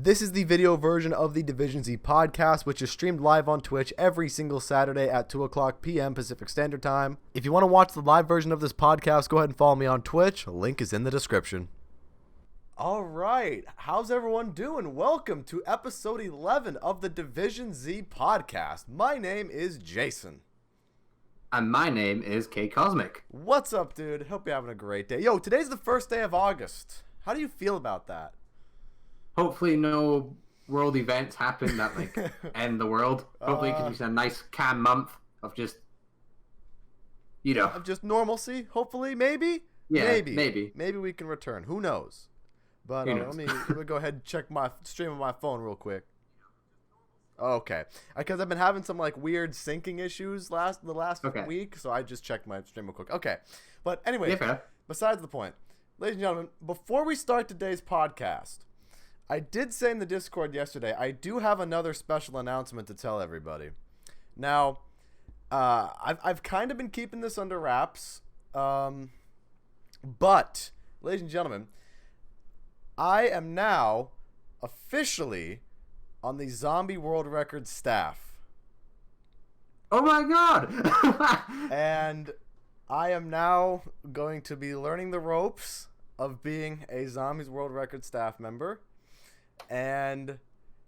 This is the video version of the Division Z podcast, which is streamed live on Twitch every single Saturday at 2 o'clock p.m. Pacific Standard Time. If you want to watch the live version of this podcast, go ahead and follow me on Twitch. Link is in the description. All right. How's everyone doing? Welcome to episode 11 of the Division Z podcast. My name is Jason. And my name is K Cosmic. What's up, dude? Hope you're having a great day. Yo, today's the first day of August. How do you feel about that? Hopefully no world events happen that like end the world. Hopefully it can be a nice calm month of just, of just normalcy. Hopefully, maybe. Yeah, maybe we can return. Who knows? But let me go ahead and check my stream on my phone real quick. Okay, because I've been having some like weird syncing issues the last week, so I just checked my stream real quick. Okay, but anyway, besides the point, ladies and gentlemen, before we start today's podcast, I did say in the Discord yesterday, I do have another special announcement to tell everybody. Now, I've kind of been keeping this under wraps, but, ladies and gentlemen, I am now officially on the Zombie World Record staff. Oh my god! And I am now going to be learning the ropes of being a Zombies World Record staff member. And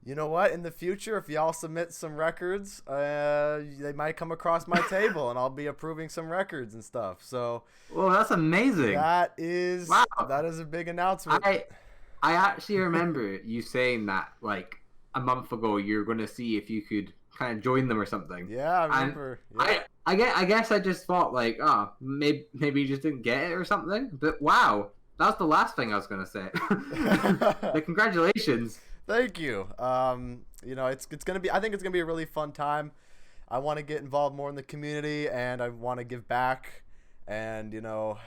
you know what? In the future, if y'all submit some records, they might come across my table, and I'll be approving some records and stuff. So, well, that's amazing. That is a big announcement. I actually remember you saying that like a month ago. You're going to see if you could kind of join them or something. Yeah, I remember. Yeah. I guess I just thought like, oh, maybe you just didn't get it or something. But wow. That was the last thing I was gonna say. Congratulations. Thank you. It's gonna be. I think it's gonna be a really fun time. I want to get involved more in the community, and I want to give back. And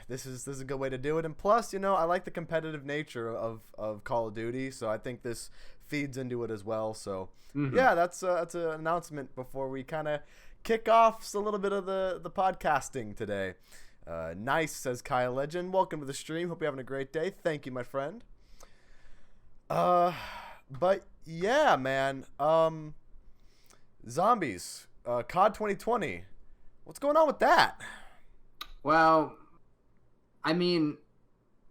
this is a good way to do it. And plus, I like the competitive nature of Call of Duty, so I think this feeds into it as well. So yeah, that's an announcement before we kind of kick off a little bit of the podcasting today. Nice, says Kyle Legend. Welcome to the stream. Hope you're having a great day. Thank you, my friend. But yeah, man. Zombies. COD 2020. What's going on with that? Well, I mean,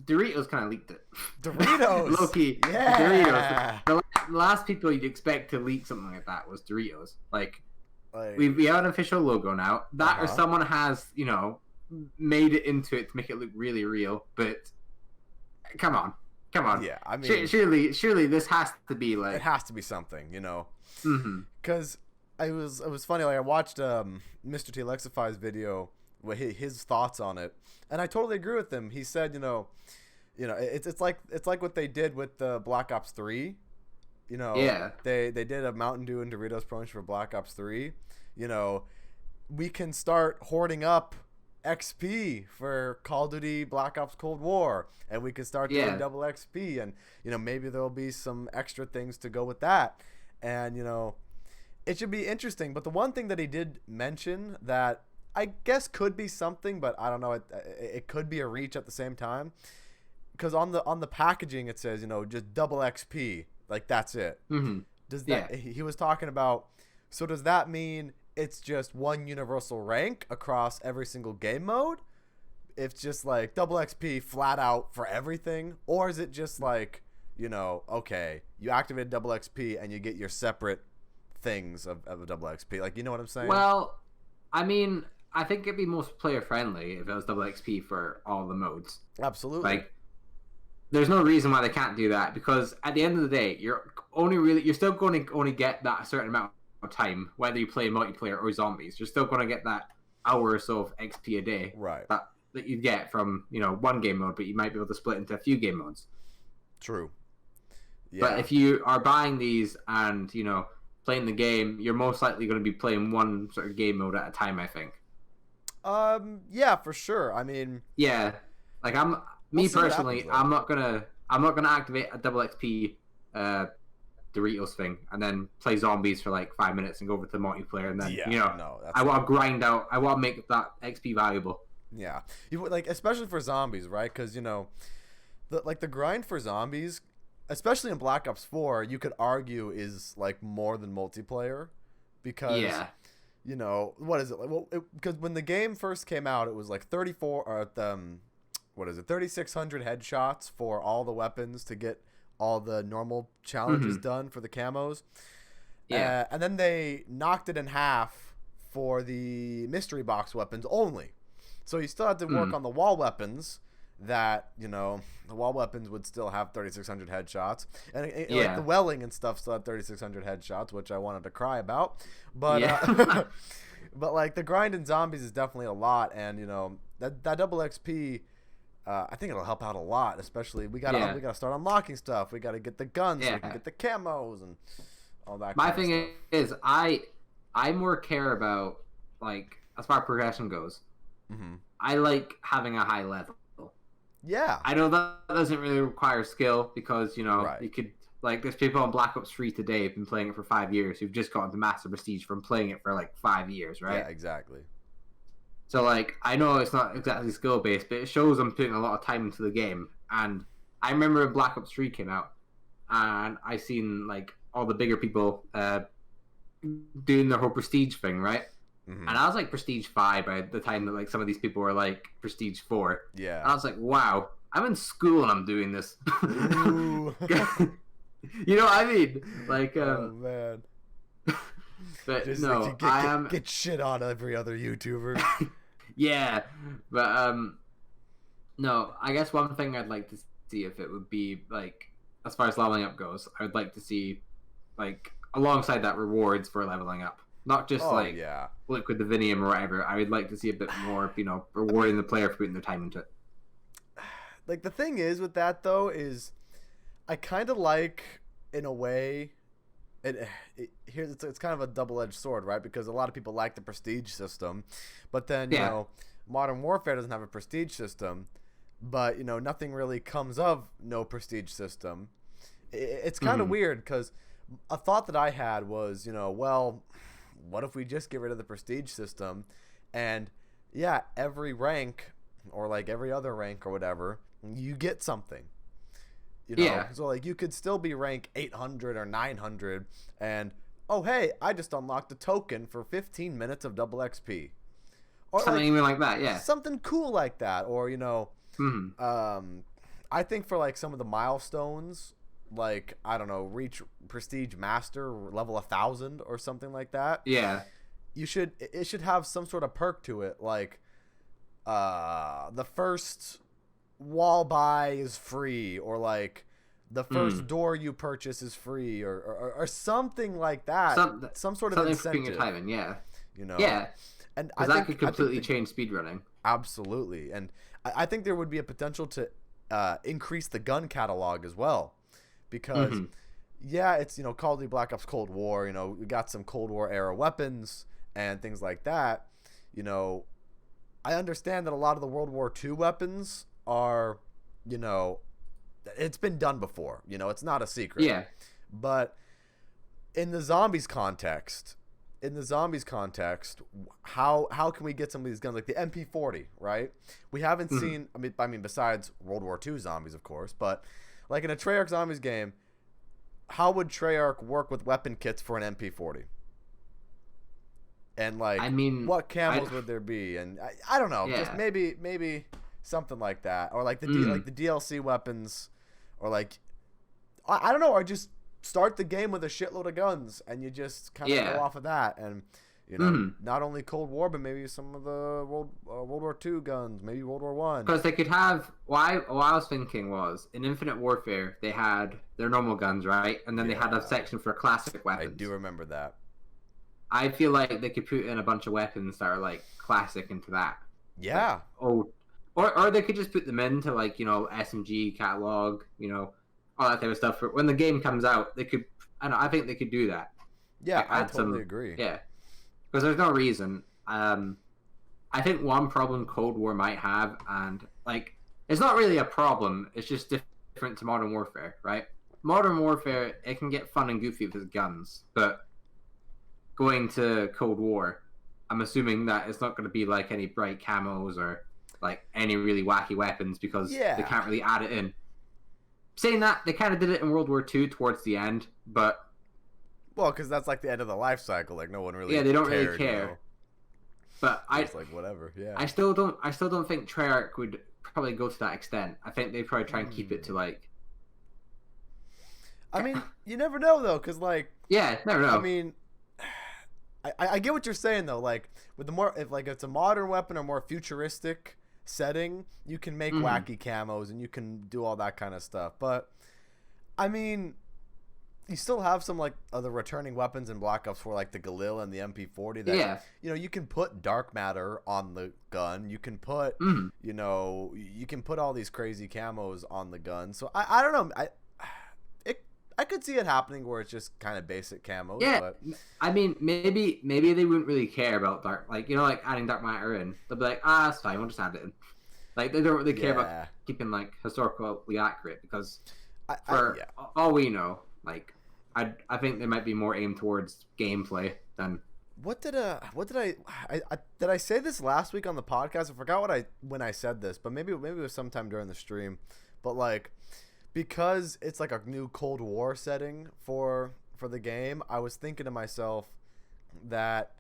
Doritos kind of leaked it. Doritos. Low-key. Yeah. Doritos. The last people you'd expect to leak something like that was Doritos. Like we have an official logo now. That or someone has, made it into it to make it look really real, but come on. Yeah, I mean, surely this has to be like, it has to be something, because it was funny. Like I watched Mr. T Lexify's video with his thoughts on it, and I totally agree with him. He said, it's like what they did with the Black Ops 3. Yeah, they did a Mountain Dew and Doritos promotion for Black Ops 3. We can start hoarding up XP for Call of Duty Black Ops Cold War, and we can start doing double XP, and maybe there'll be some extra things to go with that, and it should be interesting. But the one thing that he did mention that I guess could be something, but I don't know, it could be a reach at the same time, because on the packaging it says just double XP, like that's it. Does that he was talking about? So does that mean it's just one universal rank across every single game mode? It's just like double XP flat out for everything? Or is it just like, okay, you activate double XP and you get your separate things of double XP? Like, you know what I'm saying? Well, I mean, I think it'd be most player friendly if it was double XP for all the modes. Absolutely. Like, there's no reason why they can't do that, because at the end of the day, you're still going to only get that certain amount of time, whether you play multiplayer or zombies. You're still going to get that hour or so of XP a day, right? That you get from one game mode, but you might be able to split into a few game modes. True. Yeah. But if you are buying these and playing the game, you're most likely going to be playing one sort of game mode at a time, I think. Yeah, for sure. I mean, yeah, like personally, I'm not gonna activate a double XP Doritos thing and then play zombies for like 5 minutes and go over to multiplayer, and then I want to grind out. I want to make that XP valuable. Yeah, especially for zombies, right? Because the grind for zombies especially in Black Ops 4, you could argue is like more than multiplayer because you know, what is it? Like, well, because when the game first came out, it was like 34 or what is it? 3600 headshots for all the weapons to get all the normal challenges done for the camos. Yeah. And then they knocked it in half for the mystery box weapons only. So you still had to work on the wall weapons that, you know, the wall weapons would still have 3600 headshots. And like the welling and stuff still had 3600 headshots, which I wanted to cry about. But but like the grind in zombies is definitely a lot, and you know, that double XP I think it'll help out a lot, especially we gotta start unlocking stuff. We gotta get the guns, so we can get the camos and all that. My thing is, I more care about, like, as far as progression goes. I like having a high level. Yeah, I know that doesn't really require skill because, you know, you could, like, there's people on Black Ops 3 today who've been playing it for 5 years who've just gotten to master prestige from playing it for like 5 years, right? Yeah, exactly. So, like, I know it's not exactly skill-based, but it shows I'm putting a lot of time into the game. And I remember when Black Ops 3 came out, and I seen, like, all the bigger people doing their whole prestige thing, right? And I was, like, prestige 5 by the time that, like, some of these people were, like, prestige 4. Yeah. And I was like, wow, I'm in school and I'm doing this. You know what I mean? Like, oh, man. But just no, like I am get shit on every other YouTuber. Yeah, but no, I guess one thing I'd like to see, if it would be like, as far as leveling up goes, I would like to see, like, alongside that, rewards for leveling up, not just liquid divinium or whatever. I would like to see a bit more, you know, rewarding the player for putting their time into it. Like, the thing is with that though is, I kind of like, in a way. It's kind of a double-edged sword, right? Because a lot of people like the prestige system, but then you know, Modern Warfare doesn't have a prestige system, but you know, nothing really comes of no prestige system. It's kind of weird because a thought that I had was, you know, well, what if we just get rid of the prestige system, and every rank or like every other rank or whatever, you get something. You know, so like you could still be rank 800 or 900 and, oh, hey, I just unlocked a token for 15 minutes of double XP. Or something even like that, yeah. Something cool like that. Or, you know, I think for like some of the milestones, like, I don't know, reach Prestige Master, level 1000 or something like that. Yeah. It should have some sort of perk to it, like the first wall buy is free, or like the first door you purchase is free, or something like that. Some sort of incentive. Your time in, you know. Yeah, and that could completely change speedrunning. Absolutely, and I think there would be a potential to increase the gun catalog as well, because it's, you know, Call of Duty Black Ops Cold War. You know, we got some Cold War era weapons and things like that. You know, I understand that a lot of the World War II weapons are, you know, it's been done before, you know, it's not a secret. Yeah. But in the zombies context, how can we get some of these guns, like the MP40, right? We haven't seen, I mean, besides World War II zombies, of course, but like in a Treyarch zombies game, how would Treyarch work with weapon kits for an MP40? And like, I mean, what camos would there be? And I don't know, just maybe something like that, or like the like the DLC weapons, or like I don't know, or just start the game with a shitload of guns and you just kind of go off of that, and you know, not only Cold War, but maybe some of the World War II guns, maybe World War One. Because they could have. What I was thinking was, in Infinite Warfare, they had their normal guns, right, and then they had a section for classic weapons. I do remember that. I feel like they could put in a bunch of weapons that are like classic into that. Yeah. Like, or they could just put them into, like, you know, SMG catalog, you know, all that type of stuff. When the game comes out, they could. I think they could do that. Yeah, I totally agree. Yeah, because there's no reason. I think one problem Cold War might have, and like, it's not really a problem. It's just different to Modern Warfare, right? Modern Warfare, it can get fun and goofy with its guns, but going to Cold War, I'm assuming that it's not going to be like any bright camos or like any really wacky weapons, because they can't really add it in. saying that, they kind of did it in World War II towards the end, but... Well, because that's like the end of the life cycle. Like, no one really Yeah, they don't cared, really care. You know? But it's like, whatever, yeah. I still don't think Treyarch would probably go to that extent. I think they'd probably try and keep it to, like... I mean, you never know, though, because, like... Yeah, never know. I mean... I get what you're saying, though. Like, with the more... If it's a modern weapon or more futuristic setting, you can make wacky camos and you can do all that kind of stuff. But, I mean... You still have some, like, other returning weapons in Black Ops 4, like the Galil and the MP40 that, you know, you can put dark matter on the gun. You can put, you know, you can put all these crazy camos on the gun. So, I don't know. I could see it happening where it's just kind of basic camos. Yeah, but... I mean, maybe they wouldn't really care about dark, like, you know, like adding dark matter in. They'll be like, that's fine, we'll just add it in. Like, they don't really care about keeping, like, historically accurate because for all we know, like... I think they might be more aimed towards gameplay than. Did I say this last week on the podcast? I forgot when I said this, but maybe it was sometime during the stream. But like, because it's like a new Cold War setting for the game, I was thinking to myself that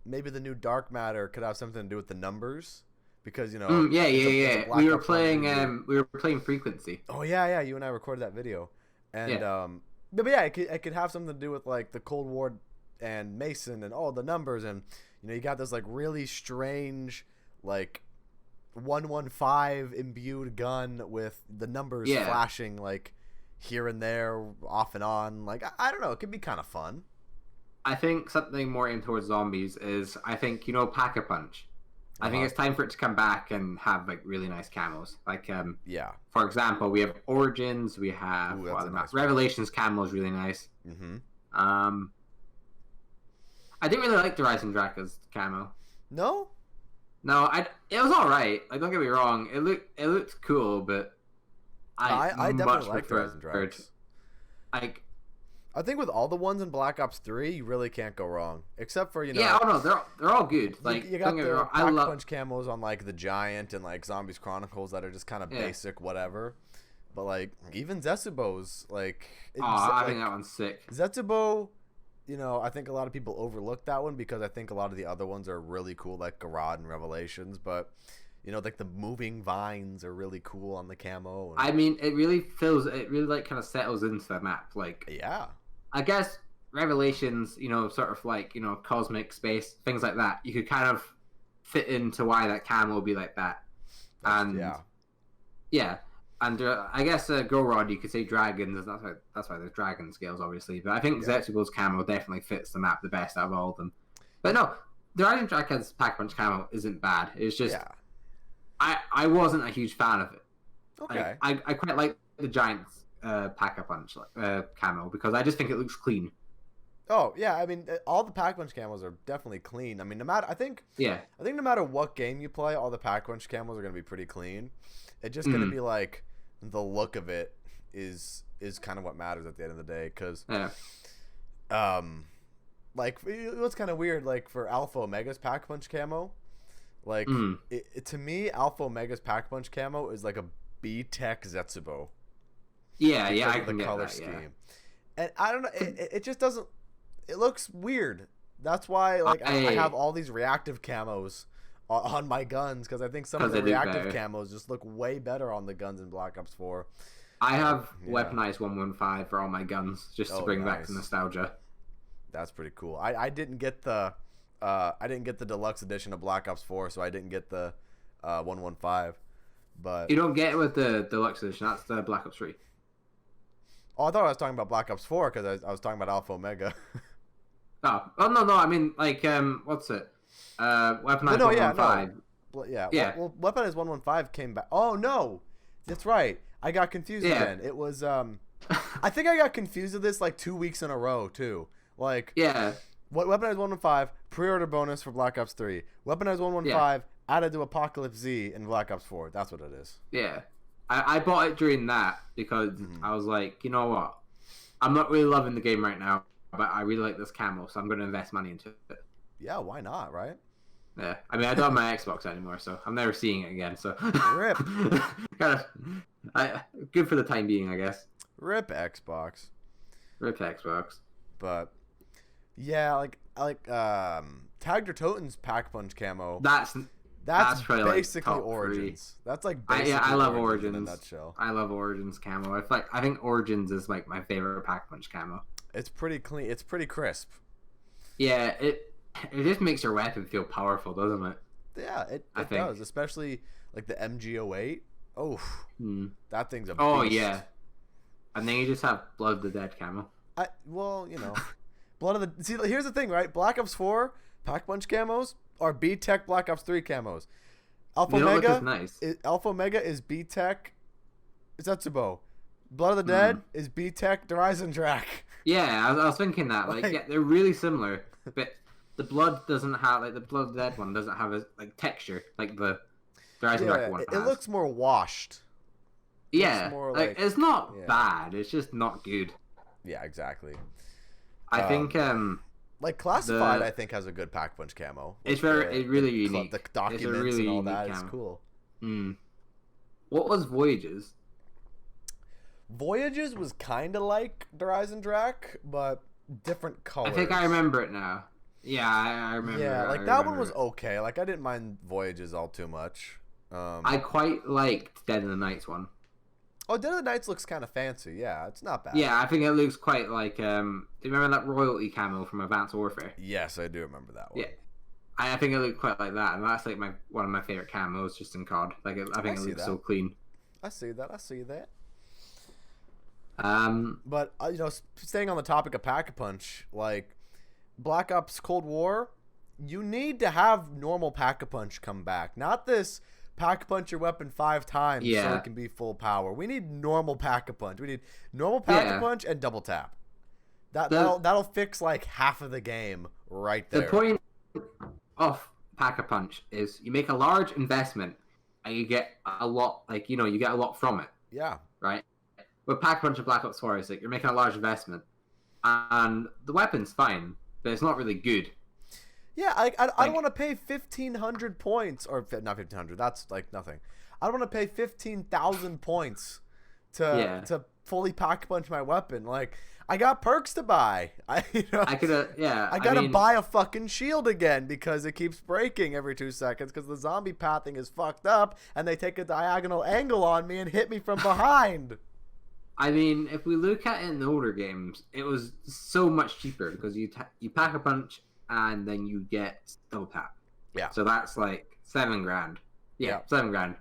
maybe the new dark matter could have something to do with the numbers. Because, you know, we were playing frequency. Oh yeah, you and I recorded that video, and But yeah, it could have something to do with like the Cold War and Mason and all the numbers, and you know you got this like really strange like 115 imbued gun with the numbers flashing like here and there, off and on. Like I don't know, it could be kind of fun. I think something more aimed towards zombies is you know Pack-a-Punch. I think it's time for it to come back and have like really nice camos. Like for example, we have Origins, we have Revelations camo is really nice. I didn't really like the Rising Draka's camo. No, it was all right. Like don't get me wrong, it looked cool, but I definitely like the Rising Drakas. Like. I think with all the ones in Black Ops 3, you really can't go wrong. Except for, you know... Yeah, they're all good. Like, you got the Pack-a-Punch camos on, like, the Giant and, like, Zombies Chronicles that are just kind of basic, whatever. But, like, even Zetsubo's, like... I think that one's sick. Zetsubo, you know, I think a lot of people overlook that one because I think a lot of the other ones are really cool, like Garad and Revelations, but... You know, like the moving vines are really cool on the camo. I mean, it really like kind of settles into the map. Like, yeah. I guess Revelations, you know, sort of like, you know, cosmic space, things like that. You could kind of fit into why that camo would be like that. And and I guess Gorod, you could say dragons. That's why there's dragon scales, obviously. But I think Zetsubo's camo definitely fits the map the best out of all of them. But no, the Rising Draka's Pack-a-Punch camo isn't bad. It's just I wasn't a huge fan of it. Okay. I quite like the Giants Pack-a-Punch camo because I just think it looks clean. Oh yeah, I mean all the Pack-a-Punch camos are definitely clean. I mean I think no matter what game you play, all the Pack-a-Punch camos are gonna be pretty clean. It's just gonna be like the look of it is kind of what matters at the end of the day. Because like what's kind of weird, like for Alpha Omega's Pack-a-Punch camo. Like, to me, Alpha Omega's Pack-a-Punch camo is like a B-Tech Zetsubo. Yeah, I can the get color that, scheme. And I don't know, it just doesn't... It looks weird. That's why, like, I have all these reactive camos on my guns, because I think some of the reactive camos just look way better on the guns in Black Ops 4. I have weaponized 115 for all my guns, just to bring back the nostalgia. That's pretty cool. I didn't get the deluxe edition of Black Ops 4, so I didn't get the 115. But you don't get it with the deluxe edition. That's the Black Ops 3. Oh, I thought I was talking about Black Ops 4 because I was talking about Alpha Omega. no. I mean, like, what's it? Weaponized 115. Well, Weaponized 115 came back. Oh no, that's right. I got confused again. It was I think I got confused with this like 2 weeks in a row too. Like Weaponized 115 pre-order bonus for Black Ops 3. Weaponized 115 added to Apocalypse Z in Black Ops 4. That's what it is. Yeah. I bought it during that because I was like, you know what? I'm not really loving the game right now, but I really like this camo, so I'm going to invest money into it. Yeah, why not, right? Yeah. I mean, I don't have my Xbox anymore, so I'm never seeing it again, so... Rip. kind of Good for the time being, I guess. Rip Xbox. Rip Xbox. But yeah, like Tagged or Toten's Pack Punch camo. That's basically like Origins. 3. That's like basically I love Origins in a nutshell. I love Origins camo. I think Origins is like my favorite Pack Punch camo. It's pretty clean. It's pretty crisp. Yeah, it just makes your weapon feel powerful, doesn't it? Yeah, it does. Especially like the MG08. Oh, that thing's a beast. Oh yeah, and then you just have Blood of the Dead camo. Well, Blood of the. See, here's the thing, right? Black Ops 4 Pack Punch camos are B-Tech Black Ops 3 camos. Alpha Omega is B-Tech Zetsubo. Blood of the Dead is B-Tech Dreisendrach. Yeah, I was thinking that. Yeah, they're really similar, but the blood doesn't have the Blood of the Dead one doesn't have a texture like the Dreisendrach one has. It looks more washed. Yeah, it's not bad. It's just not good. Yeah, exactly. I think Classified, I think, has a good Pack Punch camo. It's really unique. The documents really and all that is cool. What was Voyages? Voyages was kind of like Dreisendrach, but different colors. I think I remember it now. Yeah, I remember. Yeah, that one was okay. Like, I didn't mind Voyages all too much. I quite liked Dead of the Nights one. Oh, Dead of the Nights looks kind of fancy. Yeah, it's not bad. Yeah, I think it looks quite like. Do you remember that royalty camo from Advanced Warfare? Yes, I do remember that one. Yeah, I think it looked quite like that, and that's like one of my favorite camos just in COD. I think it looks so clean. I see that. But staying on the topic of Pack-a-Punch, like Black Ops Cold War, you need to have normal Pack-a-Punch come back, not this Pack-a-Punch your weapon 5 times so it can be full power. We need normal Pack-a-Punch. We need normal Pack-a-Punch and double tap. That'll fix like half of the game right there. The point of Pack-a-Punch is you make a large investment and you get a lot, you get a lot from it. Yeah. Right? With Pack-a-Punch and Black Ops 4, it's like you're making a large investment. And the weapon's fine, but it's not really good. Yeah, I don't want to pay 1,500 points, or not 1,500. That's like nothing. I don't want to pay 15,000 points to fully Pack Punch my weapon. Like, I got perks to buy. I gotta buy a fucking shield again because it keeps breaking every 2 seconds because the zombie pathing is fucked up and they take a diagonal angle on me and hit me from behind. I mean, if we look at it in the older games, it was so much cheaper because you Pack a Punch and then you get double tap. Yeah. So that's like $7,000. Yeah, $7,000.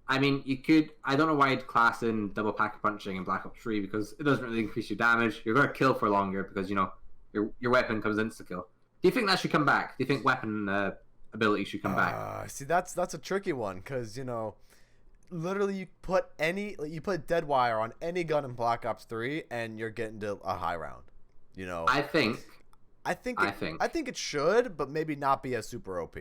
I mean, you could. I don't know why you'd class in double Pack a Punching in Black Ops 3 because it doesn't really increase your damage. You're going to kill for longer because your weapon comes insta kill. Do you think that should come back? Do you think weapon ability should come back? See, that's a tricky one because literally you put dead wire on any gun in Black Ops 3 and you're getting to a high round. I think it should, but maybe not be as super OP.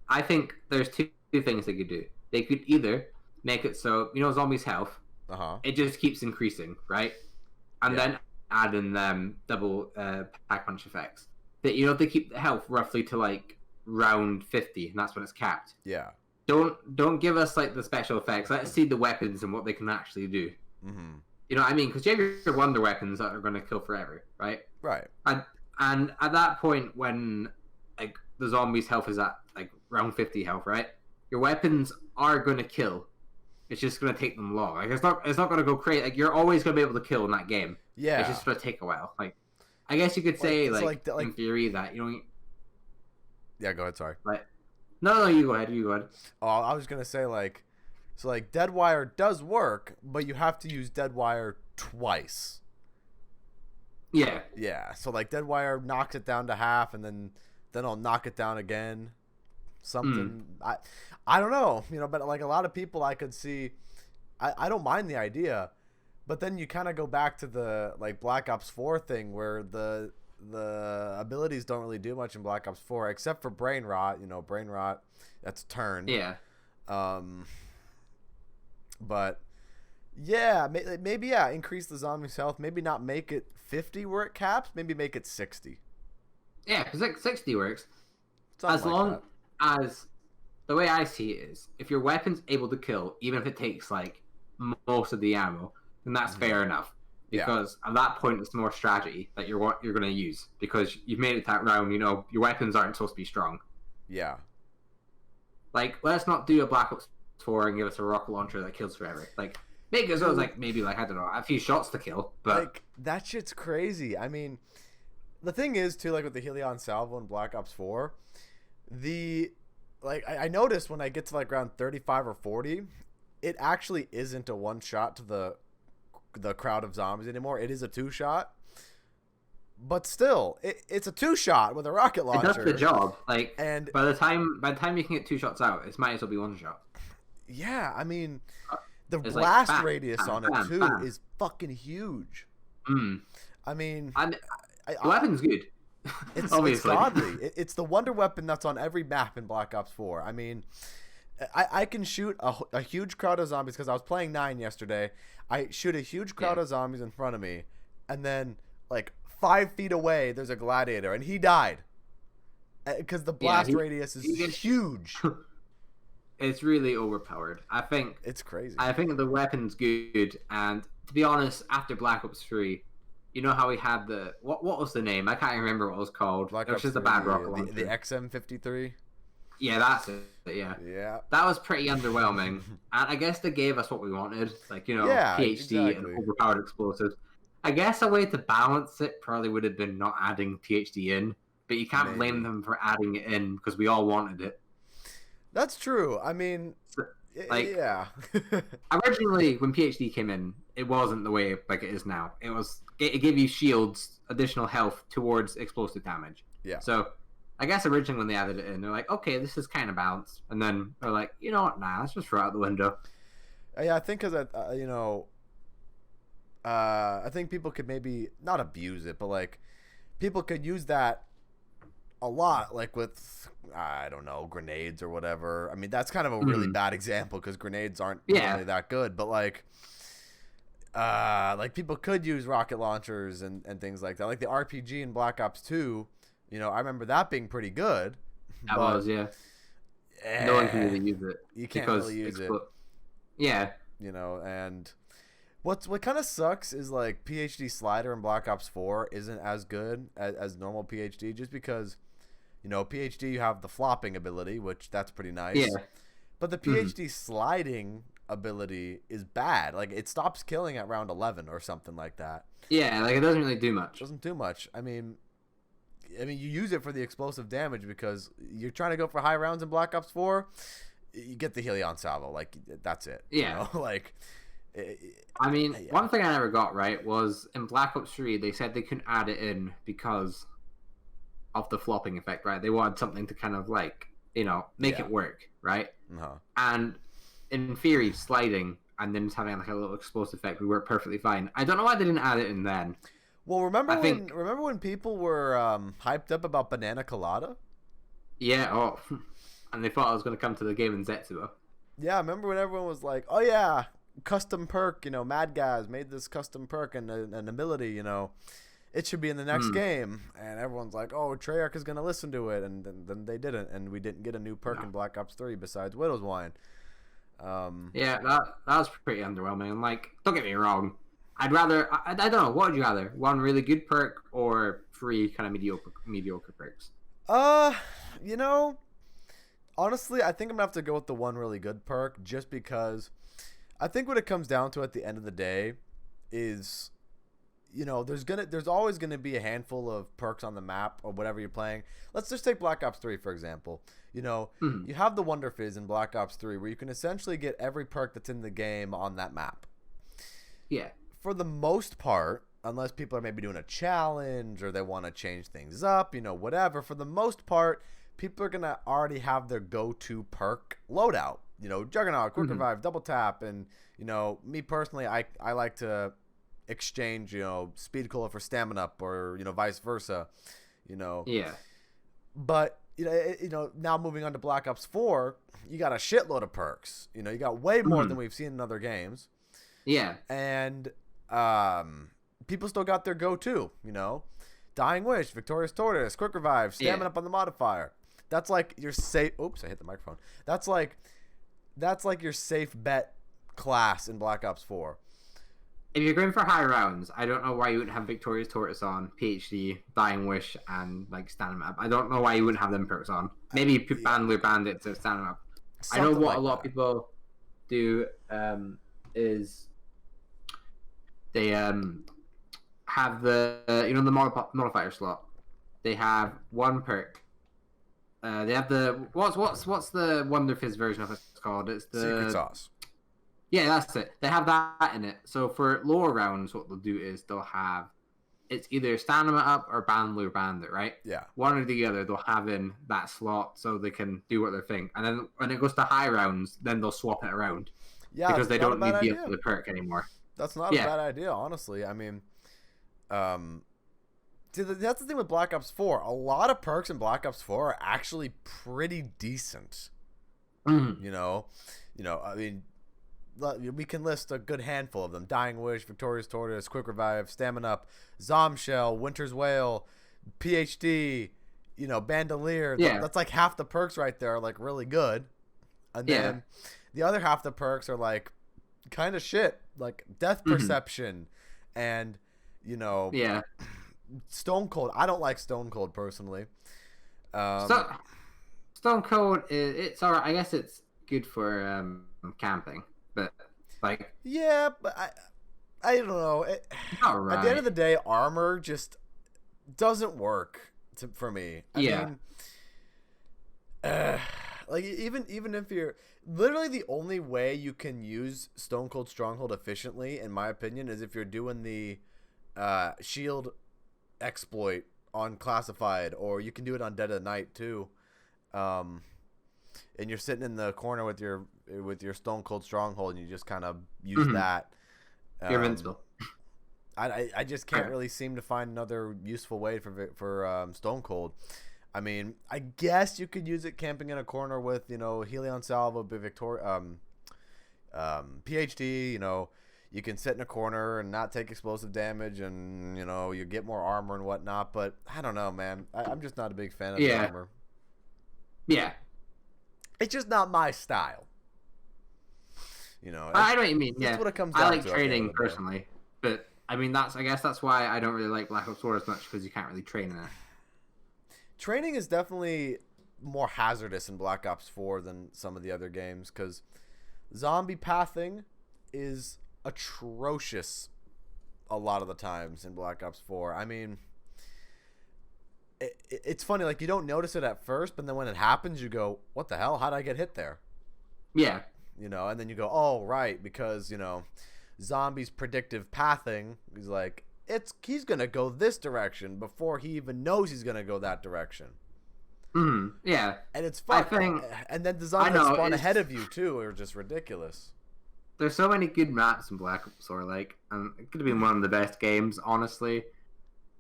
I think there's two things they could do. They could either make it so zombies' health, it just keeps increasing, right? And then add in double pack punch effects. That they keep the health roughly to like round 50, and that's when it's capped. Yeah. Don't give us like the special effects. Let's see the weapons and what they can actually do. Mm-hmm. You know what I mean? Because you have your wonder weapons that are going to kill forever, right? Right. And at that point, when like the zombies' health is at like round 50 health, right? Your weapons are going to kill. It's just going to take them long. Like it's not going to go crazy. Like you're always going to be able to kill in that game. Yeah. It's just going to take a while. Like I guess you could say in theory that Yeah, go ahead. Sorry. Like no, you go ahead. Oh, I was gonna say dead wire does work, but you have to use dead wire twice. Yeah. Yeah. So dead wire knocks it down to half, and then I'll knock it down again. Something I don't know, but like a lot of people I could see, I don't mind the idea, but then you kind of go back to the like Black Ops 4 thing where the abilities don't really do much in Black Ops 4 except for brain rot. Brain rot, that's turn. Yeah. But yeah, maybe increase the zombie's health. Maybe not make it 50 where it caps. Maybe make it 60. Yeah, because 60 works. Something as long as the way I see it is, if your weapon's able to kill, even if it takes like most of the ammo, then that's fair enough. Because at that point, it's more strategy that you're going to use, because you've made it that round. You know your weapons aren't supposed to be strong. Yeah. Like, let's not do a Black Ops 4 and give us a rocket launcher that kills forever. Like, make it so it's like maybe like I don't know, a few shots to kill. But like that shit's crazy. I mean, the thing is too, like with the Helion Salvo in Black Ops 4, I noticed when I get to like around 35 or 40, it actually isn't a one shot to the crowd of zombies anymore. It is a 2-shot. But still, it's a 2-shot with a rocket launcher. It does the job. Like, and by the time you can get 2 shots out, it might as well be 1 shot. Yeah, I mean, the blast radius on it too is fucking huge. I mean, the weapon's good. It's godly. It's the wonder weapon that's on every map in Black Ops 4. I mean, I can shoot a huge crowd of zombies because I was playing 9 yesterday. I shoot a huge crowd of zombies in front of me, and then like 5 feet away, there's a gladiator, and he died because the blast radius is huge. It's really overpowered. I think it's crazy. I think the weapon's good, and to be honest, after Black Ops 3, you know how we had the what was the name? I can't remember what it was called. It was just a bad rocket launcher. The XM53. Yeah, that's it. Yeah. Yeah. That was pretty underwhelming. And I guess they gave us what we wanted. Like, you know, PhD and overpowered explosives. I guess a way to balance it probably would have been not adding PhD in. But you can't blame them for adding it in because we all wanted it. That's true. I mean, like, yeah. Originally, when PhD came in, it wasn't the way like it is now. It gave you shields, additional health towards explosive damage. Yeah. So I guess originally when they added it in, they're like, okay, this is kind of balanced. And then they're like, you know what, nah, let's just throw it out the window. Yeah, I think because, I think people could maybe not abuse it, but like people could use that a lot, like with, I don't know, grenades or whatever. I mean, that's kind of a really bad example because grenades aren't really that good, but like people could use rocket launchers and things like that. Like the RPG in Black Ops 2, you know, I remember that being pretty good. That was, yeah. No one can really use it. You can't really use it. Yeah. You know, and what kind of sucks is like PhD Slider in Black Ops 4 isn't as good as normal PhD just because, you know, PhD you have the flopping ability, which that's pretty nice. Yeah. But the PhD sliding ability is bad. Like it stops killing at round 11 or something like that. Yeah, like it doesn't really do much. It doesn't do much. I mean, you use it for the explosive damage because you're trying to go for high rounds in Black Ops 4. You get the Helion Salvo, like that's it. Yeah, you know? Like. I mean, one thing I never got right was in Black Ops 3, they said they couldn't add it in because of the flopping effect, right? They wanted something to kind of like, you know, make it work, right? And in theory, sliding and then just having like a little explosive effect would work perfectly fine. I don't know why they didn't add it in then. Well, remember when people were hyped up about Banana Colada? Yeah, and they thought I was going to come to the game in Zetsuo. Yeah, I remember when everyone was like, oh yeah, custom perk, you know, Mad Guys made this custom perk and an ability, you know, it should be in the next game. And everyone's like, oh, Treyarch is going to listen to it. And then they didn't. And we didn't get a new perk in Black Ops 3 besides Widow's Wine. Yeah, that was pretty underwhelming. And like, don't get me wrong. I'd rather, I don't know, what would you rather? One really good perk or 3 kind of mediocre perks? You know, honestly, I think I'm going to have to go with the one really good perk just because I think what it comes down to at the end of the day is, you know, there's always gonna be a handful of perks on the map or whatever you're playing. Let's just take Black Ops 3 for example. You know, you have the Wonder Fizz in Black Ops 3 where you can essentially get every perk that's in the game on that map. Yeah. For the most part, unless people are maybe doing a challenge or they want to change things up, you know, whatever. For the most part, people are gonna already have their go-to perk loadout. You know, Juggernaut, Quick Revive, Double Tap, and, you know, me personally, I like to exchange, you know, Speed Cola for Stamina Up or, you know, vice versa, you know. Yeah. But, you know, now moving on to Black Ops 4, you got a shitload of perks. You know, you got way more than we've seen in other games. Yeah. And people still got their go-to, you know. Dying Wish, Victorious Tortoise, Quick Revive, Stamina Up on the modifier. That's like your safe. Oops, I hit the microphone. That's like your safe bet class in Black Ops 4. If you're going for high rounds, I don't know why you wouldn't have Victorious Tortoise on, PhD, Dying Wish, and like Stand 'em Up. I don't know why you wouldn't have them perks on. Maybe Bandler Bandit to Stand 'em Up. I know what a lot of people do is they have the the modifier slot. They have one perk. They have the what's the Wonder Fizz version of it called? It's the Secret Sauce. Yeah, that's it. They have that in it. So for lower rounds, what they'll do is they'll have it's either Stand 'em Up or Bandler Bandit, right? Yeah. One or the other, they'll have in that slot so they can do what they think. And then when it goes to high rounds, then they'll swap it around. Yeah, because they don't need the perk anymore. That's not a bad idea, honestly. I mean, that's the thing with Black Ops 4. A lot of perks in Black Ops 4 are actually pretty decent. Mm-hmm. I mean, we can list a good handful of them: Dying Wish, Victorious Tortoise, Quick Revive, Stamina Up, Zombshell, Winter's Wail, PhD, Bandolier. Yeah. That's like half the perks right there are like really good. And then the other half the perks are like kind of shit, like Death Perception and, Stone Cold. I don't like Stone Cold personally. Stone Cold, it's alright. I guess it's good for camping. But but I don't know. At the end of the day, armor just doesn't work for me. I mean, like even if you're literally the only way you can use Stone Cold Stronghold efficiently, in my opinion, is if you're doing the shield exploit on Classified, or you can do it on Dead of Night too. And you're sitting in the corner with your Stone Cold Stronghold, and you just kind of use that. You're invincible. I just can't really seem to find another useful way for Stone Cold. I mean, I guess you could use it camping in a corner with Helion Salvo, PhD. You can sit in a corner and not take explosive damage, and you get more armor and whatnot. But I don't know, man. I'm just not a big fan of the armor. Yeah. It's just not my style. I know what you mean. That's what it comes down to. I like trading personally, but I mean I guess that's why I don't really like Black Ops 4 as much, because you can't really train in it. Training is definitely more hazardous in Black Ops 4 than some of the other games, because zombie pathing is atrocious a lot of the times in Black Ops 4. I mean, it's funny, like, you don't notice it at first, but then when it happens, you go, what the hell? How did I get hit there? Yeah. And then you go, oh, right, because, zombies' predictive pathing is like, he's going to go this direction before he even knows he's going to go that direction. Yeah. And it's fun. And then the zombies spawn ahead of you, too, are just ridiculous. There's so many good maps in Black Ops 4, like, and it could have been one of the best games, honestly.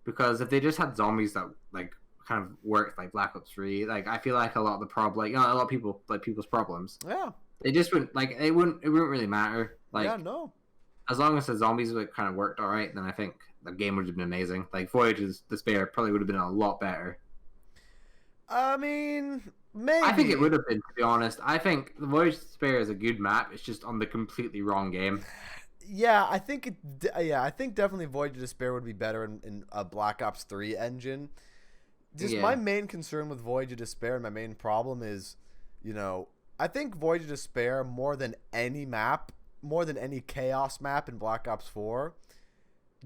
Because if they just had zombies that like kind of worked like Black Ops 3, like I feel like a lot of the a lot of people like people's problems. Yeah. They just wouldn't it wouldn't really matter. Like no. As long as the zombies like kind of worked all right, then I think the game would have been amazing. Like Voyage's Despair probably would have been a lot better. I mean, maybe. I think it would have been, to be honest. I think the Voyage's Despair is a good map. It's just on the completely wrong game. Yeah, I think definitely Voyage of Despair would be better in a Black Ops 3 engine. My main concern with Voyage of Despair, and my main problem is, I think Voyage of Despair more than any Chaos map in Black Ops 4,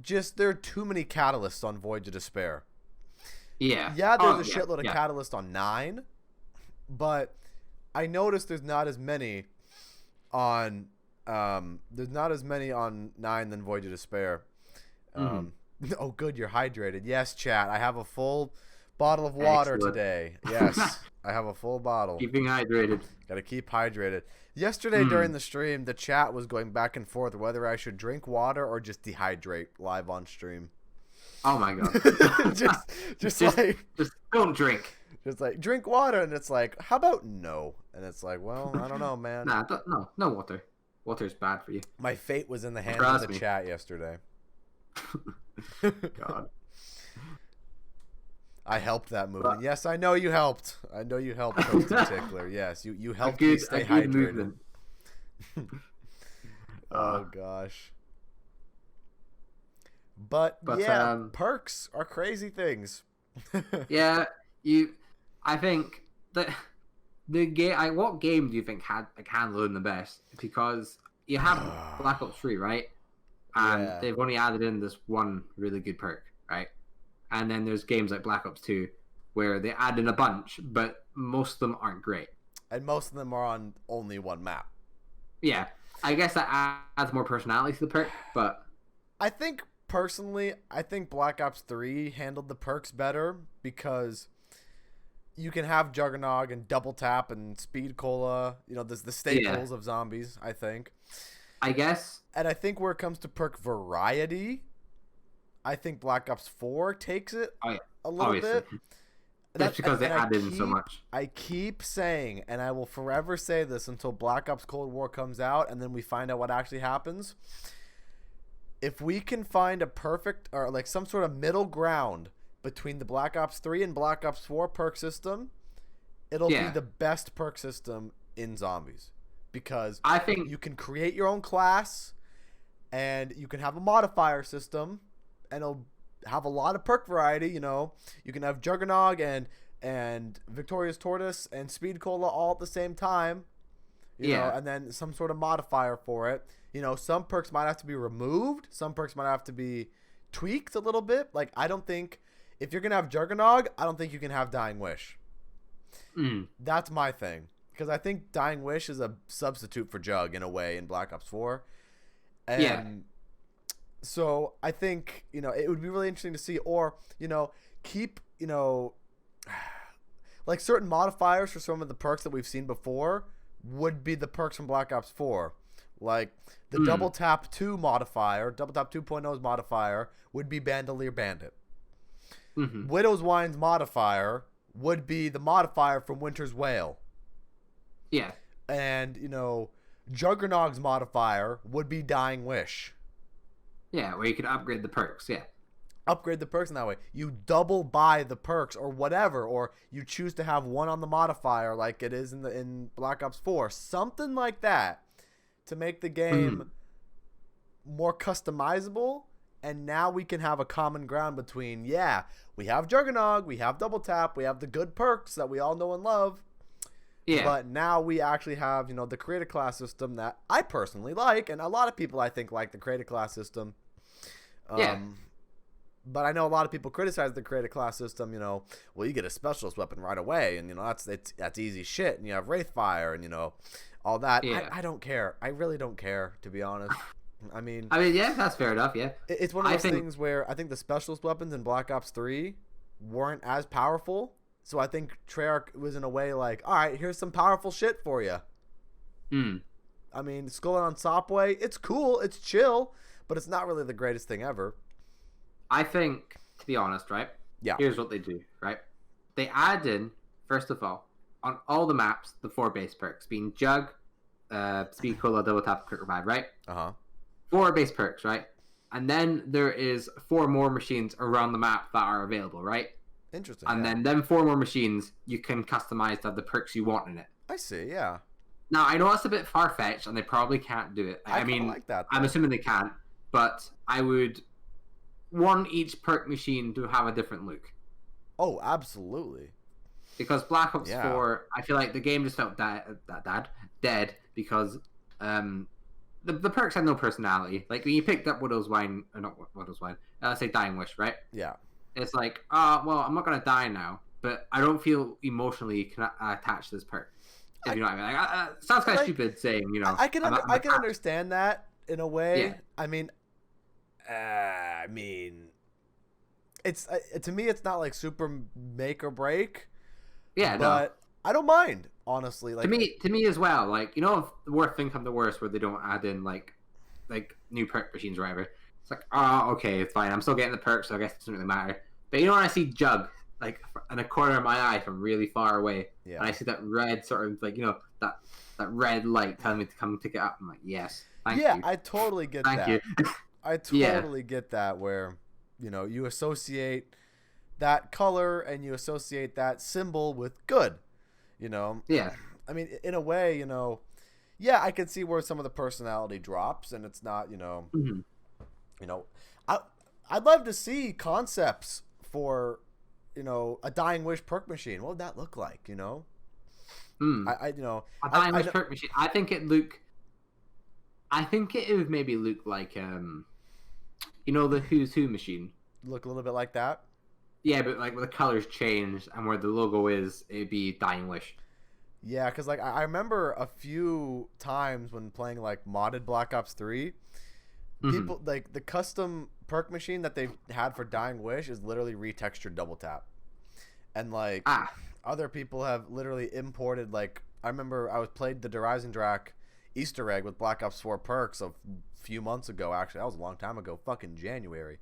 just there are too many catalysts on Voyage of Despair. Yeah. Yeah, there's a shitload of catalysts on 9, but I noticed there's not as many on 9 than Voyage of Despair. Oh, good, you're hydrated. Yes, chat. I have a full bottle of water today. Yes, I have a full bottle. Keeping hydrated. Gotta keep hydrated. Yesterday during the stream, the chat was going back and forth whether I should drink water or just dehydrate live on stream. Oh my god. just don't drink. Just like, drink water, and it's like, how about no? And it's like, well, I don't know, man. No water. Water's bad for you. My fate was in the hands of the chat yesterday. God. I helped that movement. But, yes, I know you helped. I know you helped Toasted Tickler. Yes, you helped me stay hydrated. Oh gosh. But yeah, perks are crazy things. Yeah, I think that the game. What game do you think had handled them the best? Because you have Black Ops 3, right? And they've only added in this one really good perk, right? And then there's games like Black Ops 2 where they add in a bunch, but most of them aren't great. And most of them are on only one map. Yeah, I guess that adds more personality to the perk, but I think personally, Black Ops 3 handled the perks better because you can have Juggernog and Double Tap and Speed Cola. You know, there's the staples of zombies, I think. I guess. And I think where it comes to perk variety, I think Black Ops 4 takes it a little bit. That's because they added in so much. I keep saying, and I will forever say this until Black Ops Cold War comes out and then we find out what actually happens. If we can find a perfect or like some sort of middle ground between the Black Ops 3 and Black Ops 4 perk system, it'll be the best perk system in zombies. Because I think you can create your own class and you can have a modifier system and it'll have a lot of perk variety. You know, you can have Juggernog and Victorious Tortoise and Speed Cola all at the same time. You know, and then some sort of modifier for it. You know, some perks might have to be removed. Some perks might have to be tweaked a little bit. Like, I don't think if you're gonna have Juggernog, I don't think you can have Dying Wish. That's my thing. Because I think Dying Wish is a substitute for Jug in a way in Black Ops 4. And so I think, you know, it would be really interesting to see, or, you know, keep, you know, like certain modifiers for some of the perks that we've seen before would be the perks from Black Ops 4. Like the Double Tap 2 modifier, Double Tap 2.0's modifier would be Bandolier Bandit. Widow's Wine's modifier would be the modifier from Winter's Wail. Yeah. And, you know, Juggernog's modifier would be Dying Wish. Yeah, where you could upgrade the perks, Upgrade the perks in that way. You double buy the perks or whatever, or you choose to have one on the modifier like it is in Black Ops 4. Something like that to make the game more customizable. And now we can have a common ground between, we have Juggernog, we have Double Tap, we have the good perks that we all know and love. Yeah. But now we actually have, you know, the creator class system that I personally like, and a lot of people I think like the creator class system. But I know a lot of people criticize the creator class system, you know, well, you get a specialist weapon right away, and, you know, that's easy shit, and you have Wraithfire, and, you know, all that. I don't care. I really don't care, to be honest. I mean, yeah, that's fair enough, yeah. It's one of those things where I think the specialist weapons in Black Ops 3 weren't as powerful. So I think Treyarch was in a way like, all right, here's some powerful shit for you. I mean, Skull on Sopway, it's cool, it's chill, but it's not really the greatest thing ever. I think, to be honest, right? Yeah. Here's what they do, right? They add in, first of all, on all the maps, the 4 base perks, being Jug, Speed Cola, Double Tap, Quick Revive, right? 4 base perks, right? And then there is 4 more machines around the map that are available, right? Interesting. And then 4 more machines you can customize to have the perks you want in it. I see, yeah. Now, I know that's a bit far-fetched, and they probably can't do it. I mean, like that, I'm assuming they can't, but I would want each perk machine to have a different look. Oh, absolutely. Because Black Ops 4, I feel like the game just felt dead because the perks had no personality. Like, when you picked up Widow's Wine, or not Widow's Wine, let's say Dying Wish, right? Yeah. It's like, well, I'm not going to die now, but I don't feel emotionally attached to this perk. If you know what I mean. Like, sounds kind of stupid saying, you know. I can understand that in a way. Yeah. I mean, it's to me, it's not like super make or break. Yeah, but I don't mind, honestly. Like to me as well. Like, you know, if the worst thing come to worst, where they don't add in like new perk machines or whatever. It's like, okay, it's fine. I'm still getting the perks, so I guess it doesn't really matter. But you know, when I see Jug, like, in a corner of my eye from really far away, and I see that red sort of, like, you know, that red light telling me to come pick it up, I'm like, yes, thank you. Yeah, I totally get that. Thank you. I totally get that, where, you know, you associate that color and you associate that symbol with good, you know? Yeah. I mean, in a way, you know, yeah, I can see where some of the personality drops and it's not, you know, you know, I'd love to see concepts for, you know, a Dying Wish perk machine. What would that look like, you know? You know, a Dying Wish perk machine. I think it would maybe look like, you know, the Who's Who machine. Look a little bit like that? Yeah, but like where the colors change and where the logo is, it'd be Dying Wish. Yeah, because like I remember a few times when playing like modded Black Ops 3, people like the custom perk machine that they've had for Dying Wish is literally retextured double tap, and like other people have literally imported, like I remember I was played the Horizon Drac Easter egg with Black Ops 4 perks a few months ago. Actually, that was a long time ago, fucking January.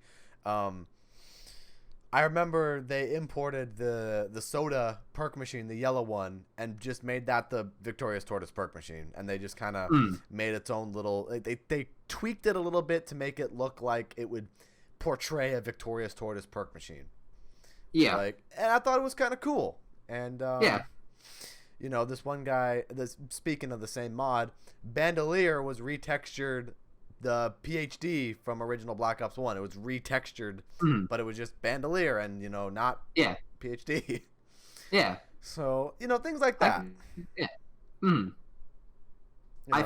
I remember they imported the soda perk machine, the yellow one, and just made that the Victorious Tortoise perk machine. And they just kind of made its own little... They tweaked it a little bit to make it look like it would portray a Victorious Tortoise perk machine. Yeah. Like, and I thought it was kind of cool. And, you know, this one guy, speaking of the same mod, Bandolier was retextured... the PhD from original Black Ops 1. It was retextured, but it was just Bandolier and, you know, not PhD. Yeah. So, you know, things like that. I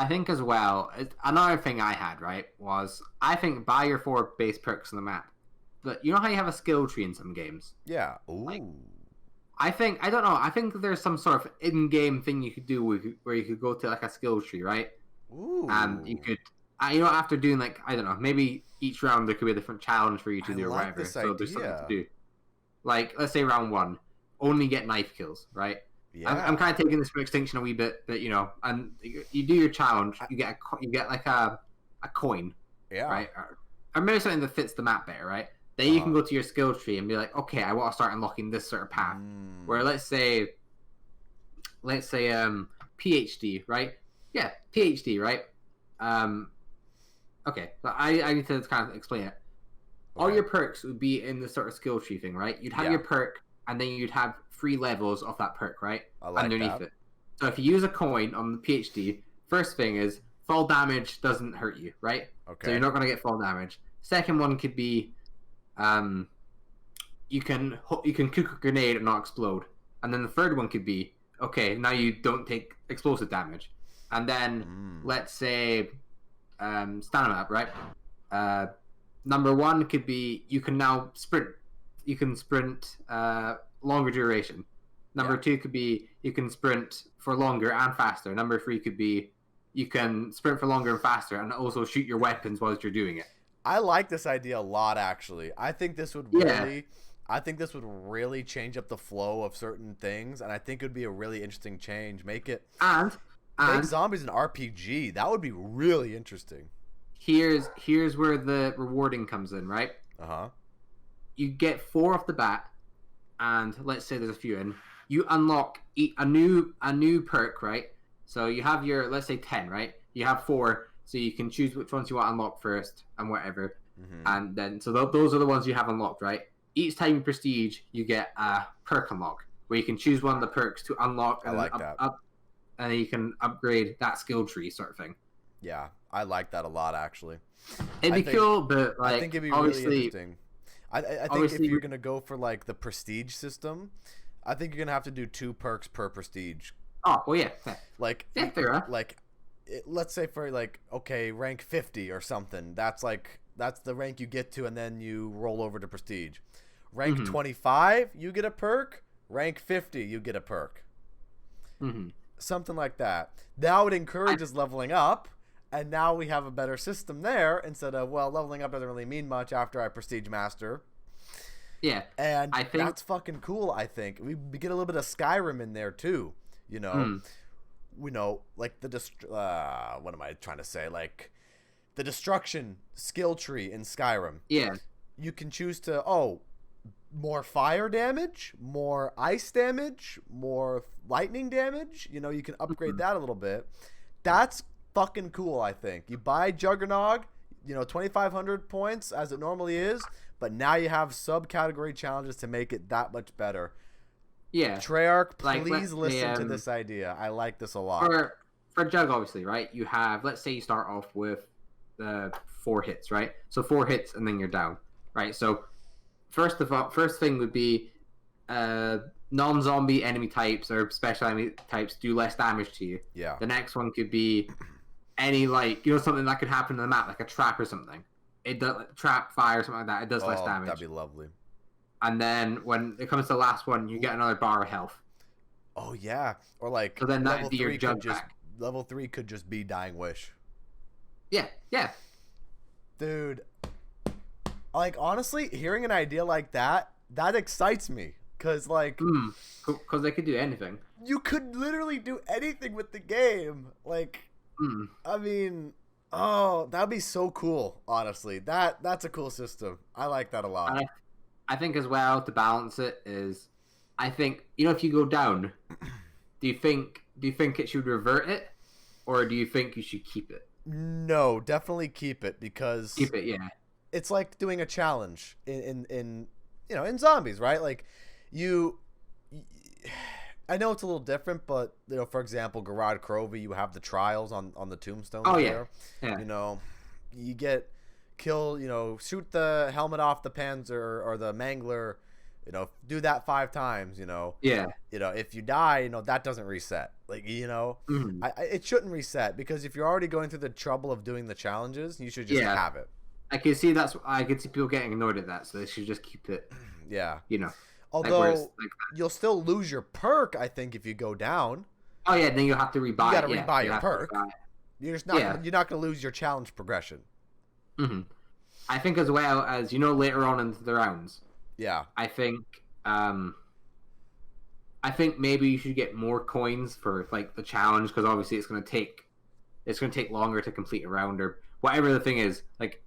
think as well, another thing I had, right, was I think buy your 4 base perks on the map. But you know how you have a skill tree in some games? Yeah. Ooh. Like, I don't know, I think there's some sort of in-game thing you could do where you could go to like a skill tree, right? Ooh. You could, you know, after doing like, I don't know, maybe each round there could be a different challenge for you to do or whatever. So there's something to do. Like, let's say round 1, only get knife kills, right? Yeah. I'm kind of taking this from Extinction a wee bit, but you know, and you do your challenge, you get like a coin, right? Or maybe something that fits the map better, right? Then you can go to your skill tree and be like, okay, I want to start unlocking this sort of path. Where let's say PhD, right? Yeah, PhD, right? Okay, so I need to kind of explain it. All your perks would be in the sort of skill tree thing, right? You'd have your perk, and then you'd have 3 levels of that perk, right? Underneath it. So if you use a coin on the PhD, first thing is fall damage doesn't hurt you, right? Okay. So you're not going to get fall damage. Second one could be, you can cook a grenade and not explode. And then the third one could be, okay, now you don't take explosive damage. And then let's say stamina up, right? Number 1 could be you can now sprint. You can sprint longer duration. Number 2 could be you can sprint for longer and faster. Number 3 could be you can sprint for longer and faster and also shoot your weapons while you're doing it. I like this idea a lot, actually. I think this would really change up the flow of certain things, and I think it would be a really interesting change. Make zombies an RPG. That would be really interesting. Here's where the rewarding comes in, right? You get 4 off the bat, and let's say there's a few in. You unlock a new perk, right? So you have your, let's say 10, right? You have 4, so you can choose which ones you want to unlock first and whatever. And then so those are the ones you have unlocked, right? Each time you prestige, you get a perk unlock where you can choose one of the perks to unlock. And and then you can upgrade that skill tree sort of thing. Yeah, I like that a lot, actually. It'd be cool, but like, I think it'd be really interesting. I think if you're gonna go for like the prestige system, I think you're gonna have to do 2 perks per prestige. Oh well, yeah. Like, let's say for like, okay, rank 50 or something. That's the rank you get to, and then you roll over to prestige. Rank 25, you get a perk. Rank 50, you get a perk. Something like that. That would encourage us leveling up, and now we have a better system there instead of, well, leveling up doesn't really mean much after I prestige master. Yeah. And I think that's fucking cool, I think. We get a little bit of Skyrim in there, too. You know? We know, like, what am I trying to say? Like, the destruction skill tree in Skyrim. Yeah. You can choose to, more fire damage, more ice damage, more lightning damage. You know, you can upgrade that a little bit. That's fucking cool, I think. You buy Juggernog, 2,500 points as it normally is, but now you have subcategory challenges to make it that much better. Yeah. Treyarch, please listen to this idea. I like this a lot. For Jug, obviously, right? You have, let's say you start off with 4 hits, right? So 4 hits and then you're down, right? So first thing would be non-zombie enemy types or special enemy types do less damage to you. Yeah. The next one could be any, like, something that could happen on the map, like a trap or something. It does trap, fire, something like that. It does less damage. That'd be lovely. And then when it comes to the last one, you get another bar of health. Oh yeah, or like so then that'd be your jug pack. Level 3 could just be Dying Wish. Yeah. Dude, like honestly, hearing an idea like that excites me. Cause like, because they could do anything. You could literally do anything with the game. Like, I mean, that'd be so cool. Honestly, that's a cool system. I like that a lot. I think as well to balance it is, I think if you go down, do you think it should revert it, or do you think you should keep it? No, definitely keep it because keep it. Yeah, it's like doing a challenge in zombies, right? Like I know it's a little different, but for example, Garad Crovey, you have the trials on the tombstone. Oh there. Yeah. You get kill, shoot the helmet off the Panzer or the Mangler, do that 5 times, Yeah. If you die, that doesn't reset. Like, it shouldn't reset because if you're already going through the trouble of doing the challenges, you should just have it. I can see people getting annoyed at that, so they should just keep it. Yeah. Although you'll still lose your perk, I think, if you go down. Oh yeah, then you'll have to rebuy. You got to rebuy your perk. You're just not. You're not going to lose your challenge progression. Mm-hmm. I think as well as later on in the rounds. Yeah. I think maybe you should get more coins for like the challenge because obviously it's going to take longer to complete a round or whatever the thing is. Like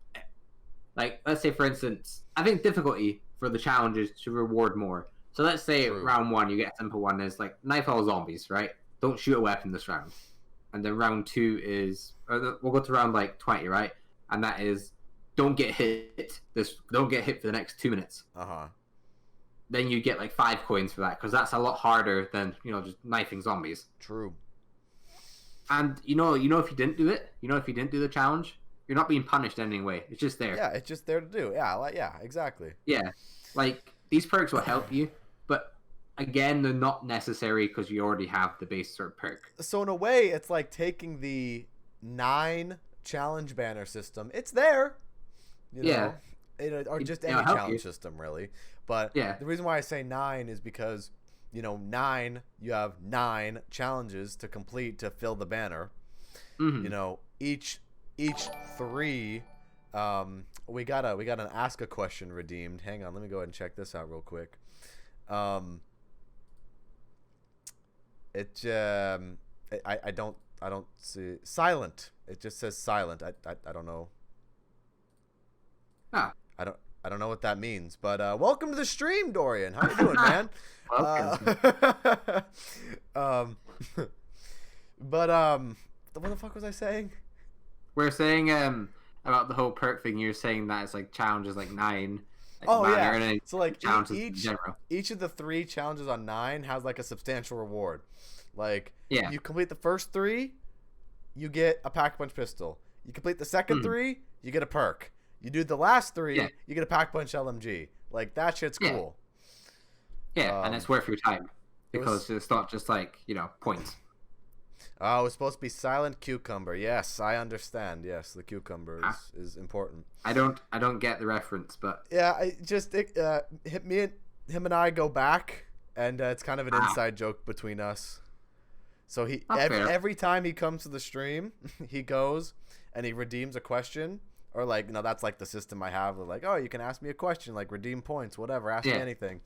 let's say for instance, I think difficulty for the challenges should reward more. So let's say round 1 you get a simple one is like knife all zombies, right? Don't shoot a weapon this round. And then round 2 is we'll go to round like 20, right? And that is don't get hit for the next 2 minutes. Then you get like 5 coins for that because that's a lot harder than just knifing zombies. True. And if you didn't do it, if you didn't do the challenge, you're not being punished in any way. It's just there. Yeah, it's just there to do. Yeah, exactly. Yeah, like these perks will help you, but again, they're not necessary because you already have the base sort of perk. So in a way, it's like taking the 9 challenge banner system. It's there. Yeah. Or just any challenge system, really. But the reason why I say 9 is because, 9, you have 9 challenges to complete to fill the banner. Mm-hmm. Each 3, we got an ask a question redeemed. Hang on, let me go ahead and check this out real quick. I don't see silent. It just says silent. I don't know. I don't know what that means, but welcome to the stream, Dorian. How you doing, man? What the fuck was I saying? We're saying about the whole perk thing. You're saying that it's like challenges like 9. So like each of the 3 challenges on 9 has like a substantial reward. Like you complete the first 3, you get a pack-punch pistol. You complete the second 3, you get a perk. You do the last 3, you get a pack-punch LMG. Like that shit's cool. Yeah, and it's worth your time because it's not just like points. Oh, it's supposed to be silent cucumber. Yes, I understand. Yes, the cucumber is important. I don't get the reference, but him and I go back, and it's kind of an inside joke between us. So every time he comes to the stream, he goes and he redeems a question, or like that's like the system I have. Like, oh, you can ask me a question, like redeem points, whatever, ask me anything.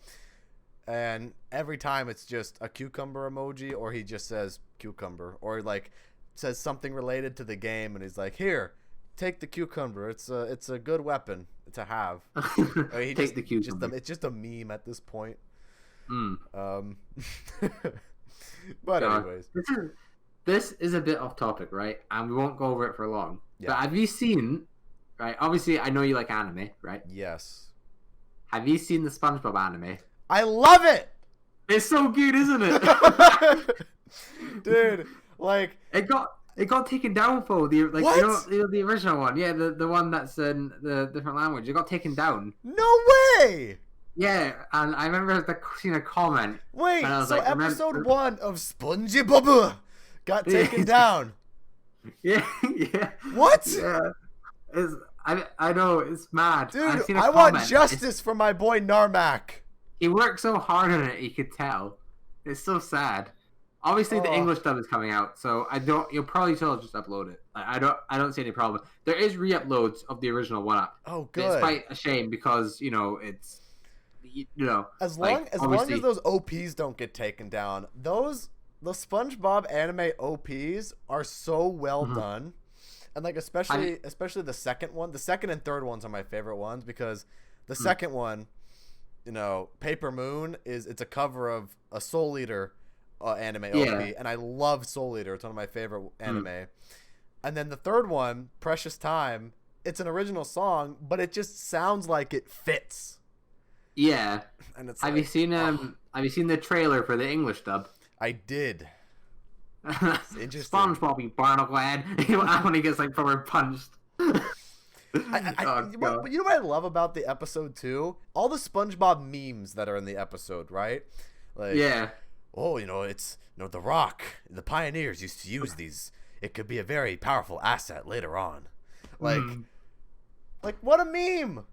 And every time it's just a cucumber emoji, or he just says cucumber, or like says something related to the game, and he's like, "Here, take the cucumber. It's a good weapon to have." Take the cucumber. It's just a meme at this point. But anyways, this is a bit off topic, right? And we won't go over it for long. Yeah. But have you seen right? Obviously, I know you like anime, right? Yes. Have you seen the SpongeBob anime? I love it. It's so good, isn't it? Dude, like it got taken down for the what? the original one. Yeah, the one that's in the different language. It got taken down. No way. Yeah, and I remember seeing a comment. Wait, and I was so like, episode 1 of SpongeBob got taken down. Yeah, yeah. What? Yeah. I know, it's mad. Dude, I want justice for my boy Narmak. He worked so hard on it, you could tell. It's so sad. Obviously, the English dub is coming out, so you'll probably still just upload it. I don't see any problem. There is re-uploads of the original one up. Oh, good. It's quite a shame because it's as long as those OPs don't get taken down, the SpongeBob anime OPs are so well done. And like especially the second one, the second and third ones are my favorite ones because the second one, Paper Moon it's a cover of a Soul Eater anime OP, and I love Soul Eater. It's one of my favorite anime. And then the third one, Precious Time, it's an original song, but it just sounds like it fits. Yeah. And it's have you seen the trailer for the English dub? I did. Interesting. SpongeBob, you barnacle head. When he gets proper punched. You know what I love about the episode 2? All the SpongeBob memes that are in the episode, right? Like, yeah. Oh, it's The Rock. The pioneers used to use these. It could be a very powerful asset later on. Like what a meme.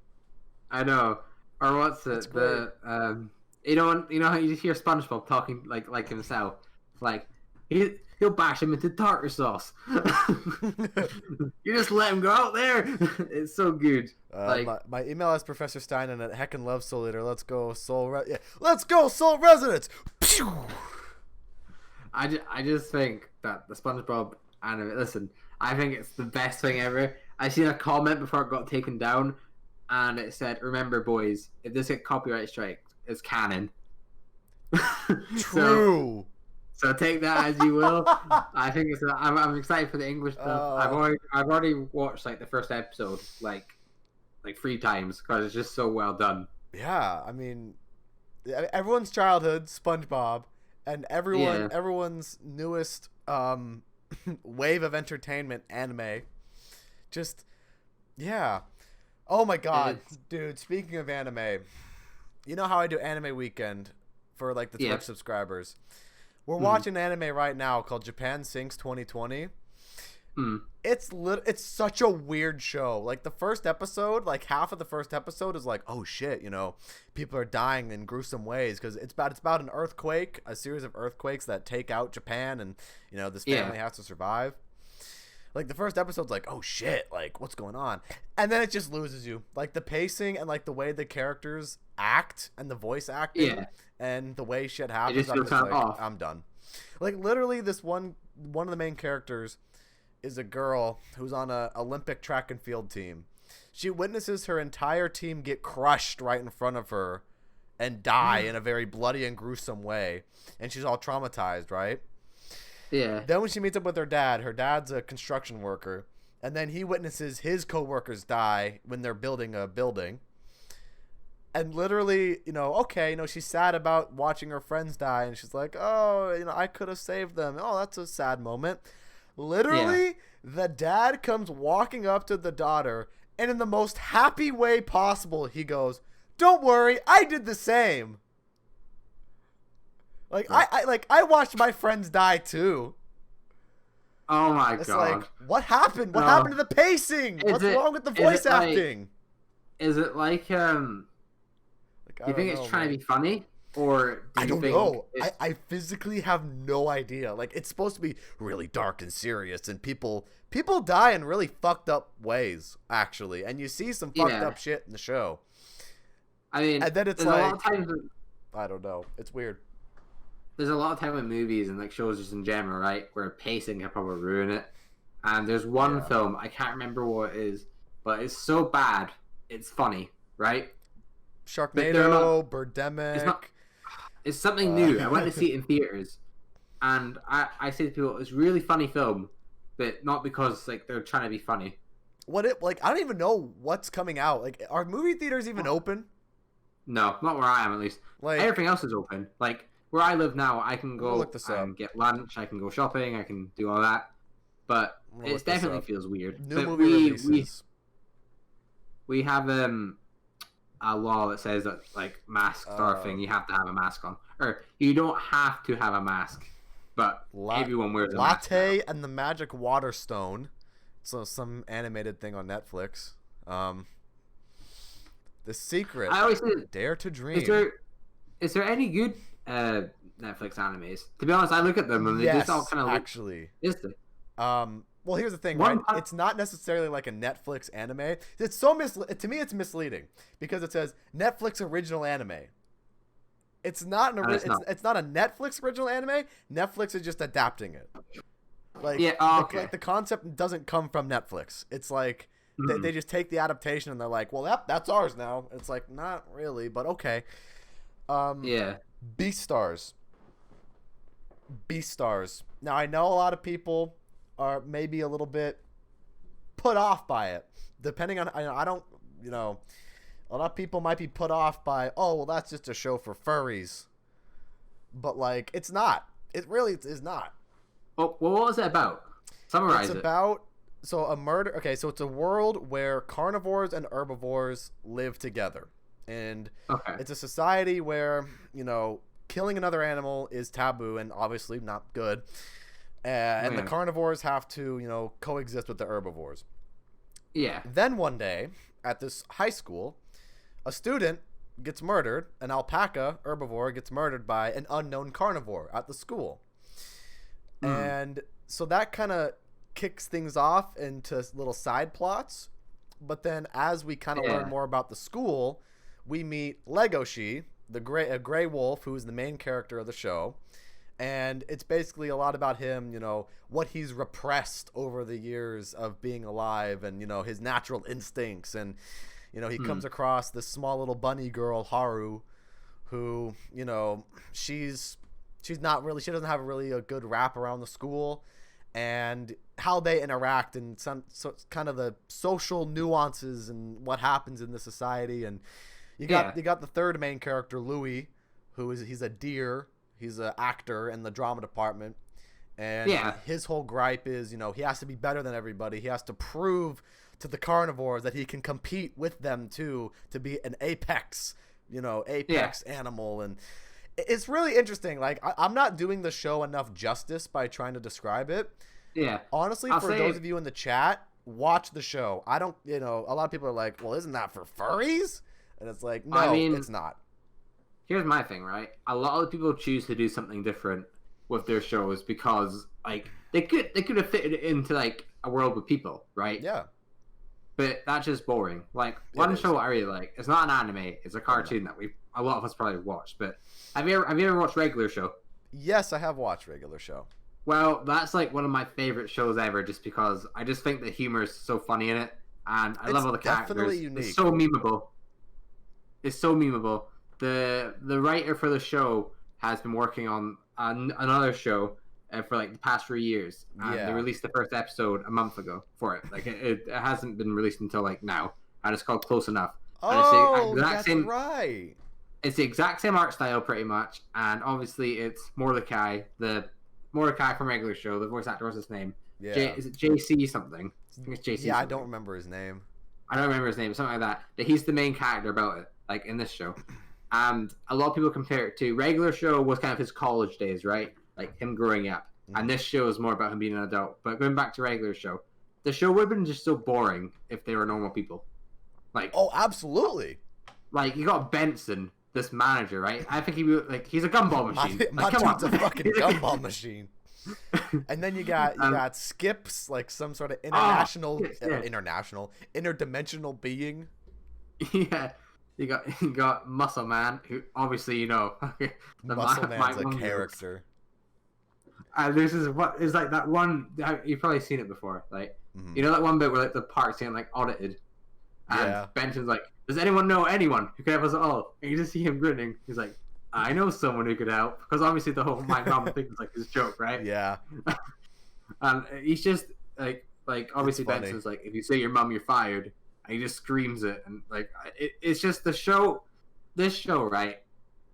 I know. Or what's it? You know how you hear SpongeBob talking like himself, like. He'll bash him into tartar sauce. You just let him go out there. It's so good. My email is Professor Steinen at Heckin' Love Soul Eater. Let's go let's go Soul Resonance. Pew! I just think that the SpongeBob anime. Listen, I think it's the best thing ever. I seen a comment before it got taken down, and it said, "Remember, boys, if this get copyright strike, it's canon." True. So take that as you will. I think I'm excited for the English stuff. I've already watched the first episode like 3 times because it's just so well done. Yeah, I mean, everyone's childhood SpongeBob, and everyone's newest wave of entertainment anime. Just oh my god, dude! Speaking of anime, you know how I do Anime Weekend for the Twitch subscribers. We're watching an anime right now called Japan Sinks 2020. It's such a weird show. The first episode, half of the first episode is oh shit, people are dying in gruesome ways because it's about an earthquake, a series of earthquakes that take out Japan, and this family has to survive. The first episode's oh shit, what's going on? And then it just loses you. The pacing and the way the characters act and the voice acting and the way shit happens, I'm just I'm done. Literally this one of the main characters is a girl who's on a Olympic track and field team. She witnesses her entire team get crushed right in front of her and die in a very bloody and gruesome way. And she's all traumatized, right? Yeah. Then when she meets up with her dad's a construction worker, and then he witnesses his coworkers die when they're building a building. And literally, she's sad about watching her friends die, and she's like, oh, I could have saved them. Oh, that's a sad moment. Literally, the dad comes walking up to the daughter, and in the most happy way possible, he goes, don't worry, I did the same. I watched my friends die too. Oh my god! What happened? What happened to the pacing? What's wrong with the voice acting? Is it do you think it's trying to be funny, or I don't know. I physically have no idea. It's supposed to be really dark and serious, and people die in really fucked up ways, actually, and you see some fucked up shit in the show. I mean, and then it's a lot of times I don't know. It's weird. There's a lot of time with movies and shows just in general, right, where pacing can probably ruin it. And there's one film, I can't remember what it is, but it's so bad, it's funny, right? Sharknado, Birdemic. It's something new. I went to see it in theaters, and I say to people, it's a really funny film, but not because they're trying to be funny. I don't even know what's coming out. Like, are movie theaters even open? No, not where I am at least. Like, everything else is open. Like where I live now, I can go and get lunch. I can go shopping. I can do all that. But it definitely feels weird. New movie releases. We have a law that says that like masks are a thing. You have to have a mask on, or you don't have to have a mask, but everyone wears a mask. Latte and the Magic Water Stone. So some animated thing on Netflix. The Secret. I always say, Dare to Dream. Is there any good Netflix animes? To be honest, I look at them and they just all kind of actually. Is there? Well, here's the thing, right? It's not necessarily like a Netflix anime. It's so to me, it's misleading because it says Netflix original anime. It's not it's not a Netflix original anime. Netflix is just adapting it. Like, the concept doesn't come from Netflix. It's like they just take the adaptation and they're like, well, that's ours now. It's like, not really, but okay. Beastars. Now, I know a lot of people are maybe a little bit put off by it. Depending on, I don't, a lot of people might be put off by, oh, well, that's just a show for furries. But, like, it's not. It really is not. Well, what was it about? Summarize it. It's about, so it's a world where carnivores and herbivores live together. And it's a society where, killing another animal is taboo and obviously not good. And the carnivores have to, coexist with the herbivores. Yeah. Then one day, at this high school, a student gets murdered. An alpaca herbivore gets murdered by an unknown carnivore at the school. And so that kind of kicks things off into little side plots. But then as we kind of learn more about the school, we meet Legoshi, a gray wolf, who is the main character of the show. And it's basically a lot about him, what he's repressed over the years of being alive and, his natural instincts. And, he comes across this small little bunny girl, Haru, who, she doesn't have really a good rap around the school. And how they interact and kind of the social nuances and what happens in the society. And you got the third main character, Louis, he's a deer. He's an actor in the drama department. And his whole gripe is, he has to be better than everybody. He has to prove to the carnivores that he can compete with them too, to be an apex animal. And it's really interesting. Like, I'm not doing the show enough justice by trying to describe it. Yeah. Honestly, those of you in the chat, watch the show. I don't, a lot of people are like, well, isn't that for furries? And it's like, no, it's not. Here's my thing, right? A lot of people choose to do something different with their shows because, like, they could have fitted it into, like, a world with people, right? Yeah. But that's just boring. Like, one show I really like, it's not an anime, it's a cartoon that a lot of us probably watched. But have you ever watched Regular Show? Yes, I have watched Regular Show. Well, that's, like, one of my favorite shows ever just because I just think the humor is so funny in it. And I love all the characters. Definitely unique. It's so memeable. The writer for the show has been working on another show for like the past 3 years. And they released the first episode a month ago for it. Like it hasn't been released until like now. And it's called Close Enough. Oh, that's right. It's the exact same art style pretty much. And obviously it's Mordecai, the Mordecai from Regular Show. The voice actor, what's his name? Yeah. Is it JC something? I think it's JC something. I don't remember his name. I don't remember his name, something like that. But he's the main character about it, like in this show. And a lot of people compare it to Regular Show was kind of his college days, right? Like him growing up. And this show is more about him being an adult. But going back to Regular Show, the show would have been just so boring if they were normal people. Like, oh, absolutely. Like you got Benson, this manager, right? I think he's a gumball machine. My dude's a fucking gumball machine. And then you got Skips, like some sort of interdimensional being. Yeah. You got Muscle Man, who obviously the Muscle Man's a character. This is what is like that one. You've probably seen it before, like that one bit where like the park's getting like audited, and Benson's like, "Does anyone know anyone who could help us all?" And you just see him grinning. He's like, "I know someone who could help," because obviously the whole my mom thing is like this joke, right? Yeah. And he's just like like obviously Benson's like, if you say your mom, you're fired, and he just screams it, and like it's just the show. This show, right?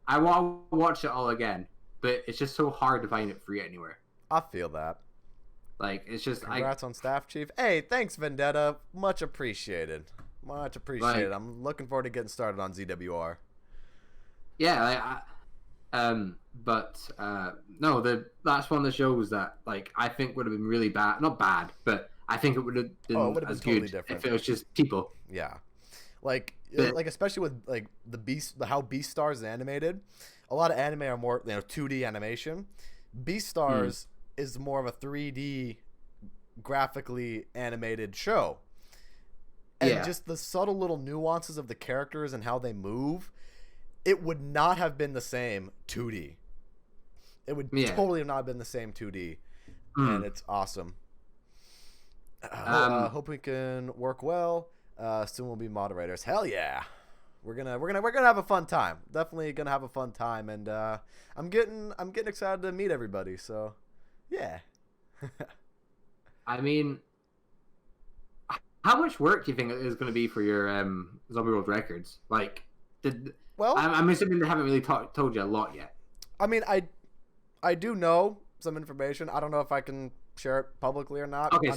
I want to watch it all again, but it's just so hard to find it free anywhere. I feel that. Like it's just congrats on Staff Chief. Hey, thanks Vendetta, much appreciated. Much appreciated. Like, I'm looking forward to getting started on ZWR. Yeah, no, that's one of the shows that like I think would have been really bad. Not bad, but I think it would have been as totally good different if it was just people. Yeah, like especially with like how Beastars is animated. A lot of anime are more 2D animation. Beastars is more of a 3D graphically animated show. And just the subtle little nuances of the characters and how they move, it would not have been the same 2D. It would totally not have been the same 2D. And it's awesome. Hope we can work well. Soon we'll be moderators. Hell yeah. We're gonna have a fun time. Definitely gonna have a fun time, and I'm getting excited to meet everybody. So, yeah. I mean, how much work do you think it is going to be for your Zombie World Records? Like, I'm assuming they haven't really told you a lot yet. I mean, I do know some information. I don't know if I can share it publicly or not. Okay,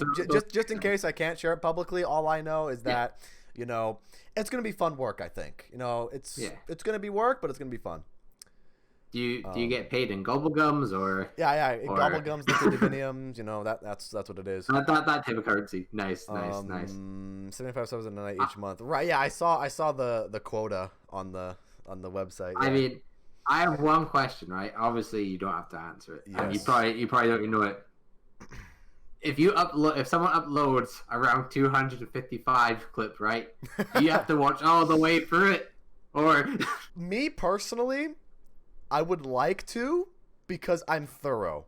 just in case I can't share it publicly, all I know is that it's gonna be fun work. I think it's gonna be work, but it's gonna be fun. Do you get paid in gobblegums or? Yeah, gobblegums, diviniums. That's what it is. That type of currency. Nice. 75 subs a night each month. Right? Yeah, I saw the quota on the website. Yeah. I mean, I have one question. Right? Obviously, you don't have to answer it. Yes. And you probably don't even know it. If someone uploads around 255 clips, right? You have to watch all the way through it, or me personally. I would like to because I'm thorough.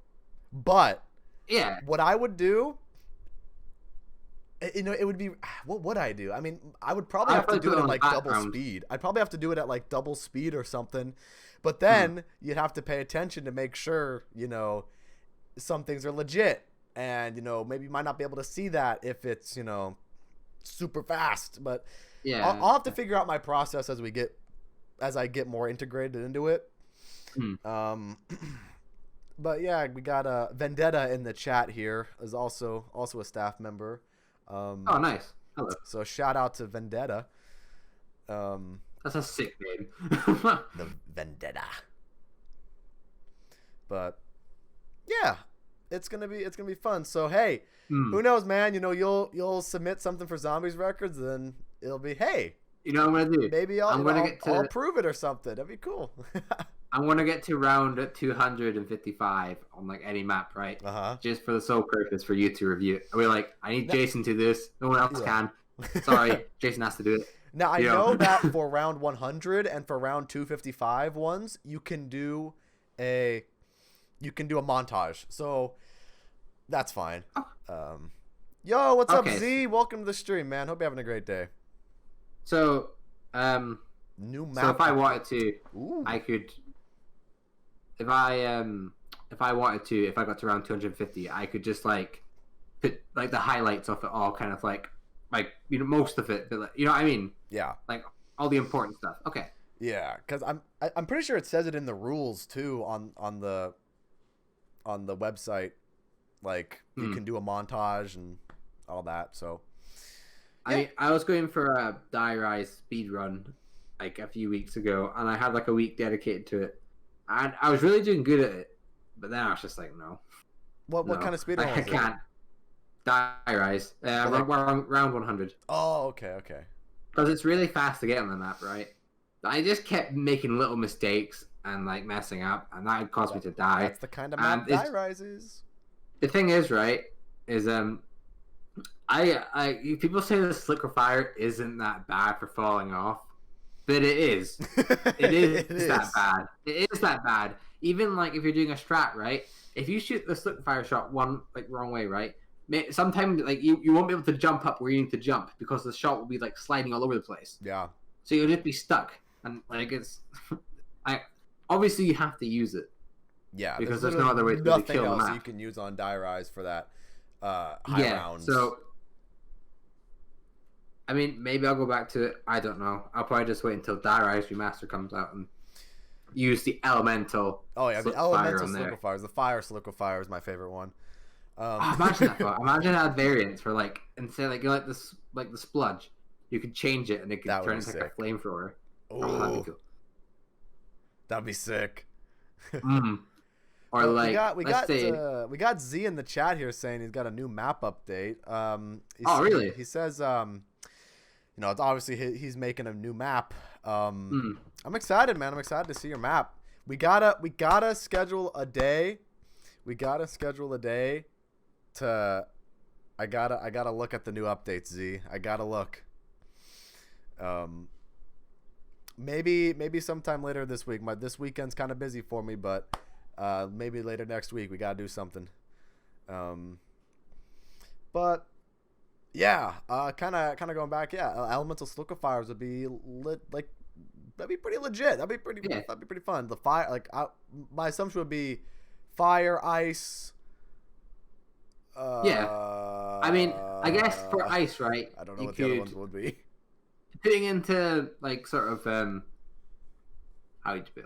But what I would do, it would be, what would I do? I mean, I would probably have to do it at like double speed. I'd probably have to do it at like double speed or something. But then you'd have to pay attention to make sure, some things are legit. And, maybe you might not be able to see that if it's, super fast. But I'll have to figure out my process as I get more integrated into it. But yeah, we got Vendetta in the chat here is also a staff member. Oh, nice. Hello. So shout out to Vendetta. That's a sick name. The Vendetta. But yeah, it's gonna be fun. So hey, who knows, man? You'll submit something for Zombies Records, and it'll be hey. You know what I'm gonna do? Maybe I'll prove it or something. That'd be cool. I'm gonna get to round 255 on like any map, right? Just for the sole purpose for you to review it. We're like, I need Jason to do this. No one else can. Sorry, Jason has to do it. Now I know that for round 100 and for round 255 ones, you can do a montage. So that's fine. Yo, what's up, Z? Welcome to the stream, man. Hope you're having a great day. So, new map. So if I wanted to, I could. If I wanted to, if I got to around 250, I could just like put like the highlights of it all, kind of like most of it, but like, you know what I mean? Yeah. Like all the important stuff. Okay. Yeah, because I'm pretty sure it says it in the rules too on the website, like you can do a montage and all that. So. Yeah. I was going for a Die Rise speed run like a few weeks ago, and I had like a week dedicated to it, and I was really doing good at it, but then I was just like, no. What kind of speed run? I can't. Die Rise, round 100. Oh, okay. Because it's really fast to get on the map, right? I just kept making little mistakes and like messing up, and that caused me to die. That's the kind of map Die Rise is. The thing is, right, is people say the slicker fire isn't that bad for falling off, but it is. It is that bad. It is that bad. Even like if you're doing a strat, right? If you shoot the slicker fire shot wrong way, right? Sometimes like you won't be able to jump up where you need to jump because the shot will be like sliding all over the place. Yeah. So you'll just be stuck, and like it's, obviously you have to use it. Yeah. Because there's no other way to really kill the map. You can use on Die Rise for that. high rounds. So I mean, maybe I'll go back to it. I don't know. I'll probably just wait until Dire Eyes Remaster comes out and use the elemental. Oh yeah, the elemental Sliquifiers. The fire Sliquifier is my favorite one. Imagine that. Imagine that variants for like instead like this like the spludge, you could change it and it could turn into like a flamethrower. Oh, that'd be cool. That'd be sick. Or like we got Z in the chat here saying he's got a new map update. Really? He says it's obviously he's making a new map. I'm excited, man. I'm excited to see your map. We gotta schedule a day. To I gotta look at the new updates, Z. I gotta look. Maybe sometime later this week. This weekend's kind of busy for me, but maybe later next week we gotta do something. But yeah, kind of going back. Yeah, elemental Sliquifiers would be that'd be pretty legit. That'd be pretty fun. The fire, my assumption would be fire, ice. I mean, I guess for ice, right? I don't know what the other ones would be. Fitting into like sort of how would you put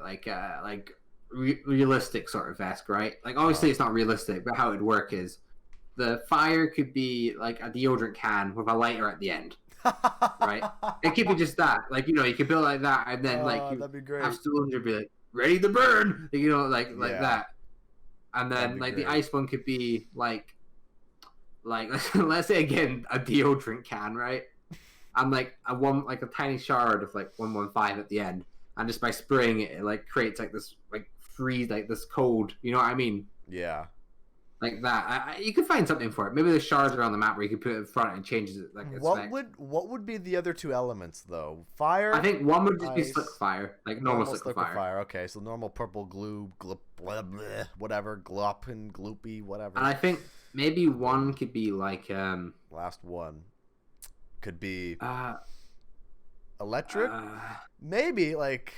realistic sort of esque, right? Like obviously it's not realistic, but how it'd work is the fire could be like a deodorant can with a lighter at the end. Right? It could be just that. Like, you could build like that and then that'd be great. Have cylinder be like ready to burn. Like that. And then like the ice one could be like let's say again a deodorant can, right? And like a tiny shard of like 115 at the end, and just by spraying it, it like creates like this like freeze, like this cold. You know what I mean? Yeah. Like that. You could find something for it. Maybe there's shards around the map where you can put it in front and it changes it. Like what would be the other two elements though? Fire. I think one would just be Sliquifier, like normal Sliquifier. Okay, so normal purple glue, glop, blah, blah, whatever, glop and gloopy, whatever. And I think maybe one could be like last one could be electric. Maybe like.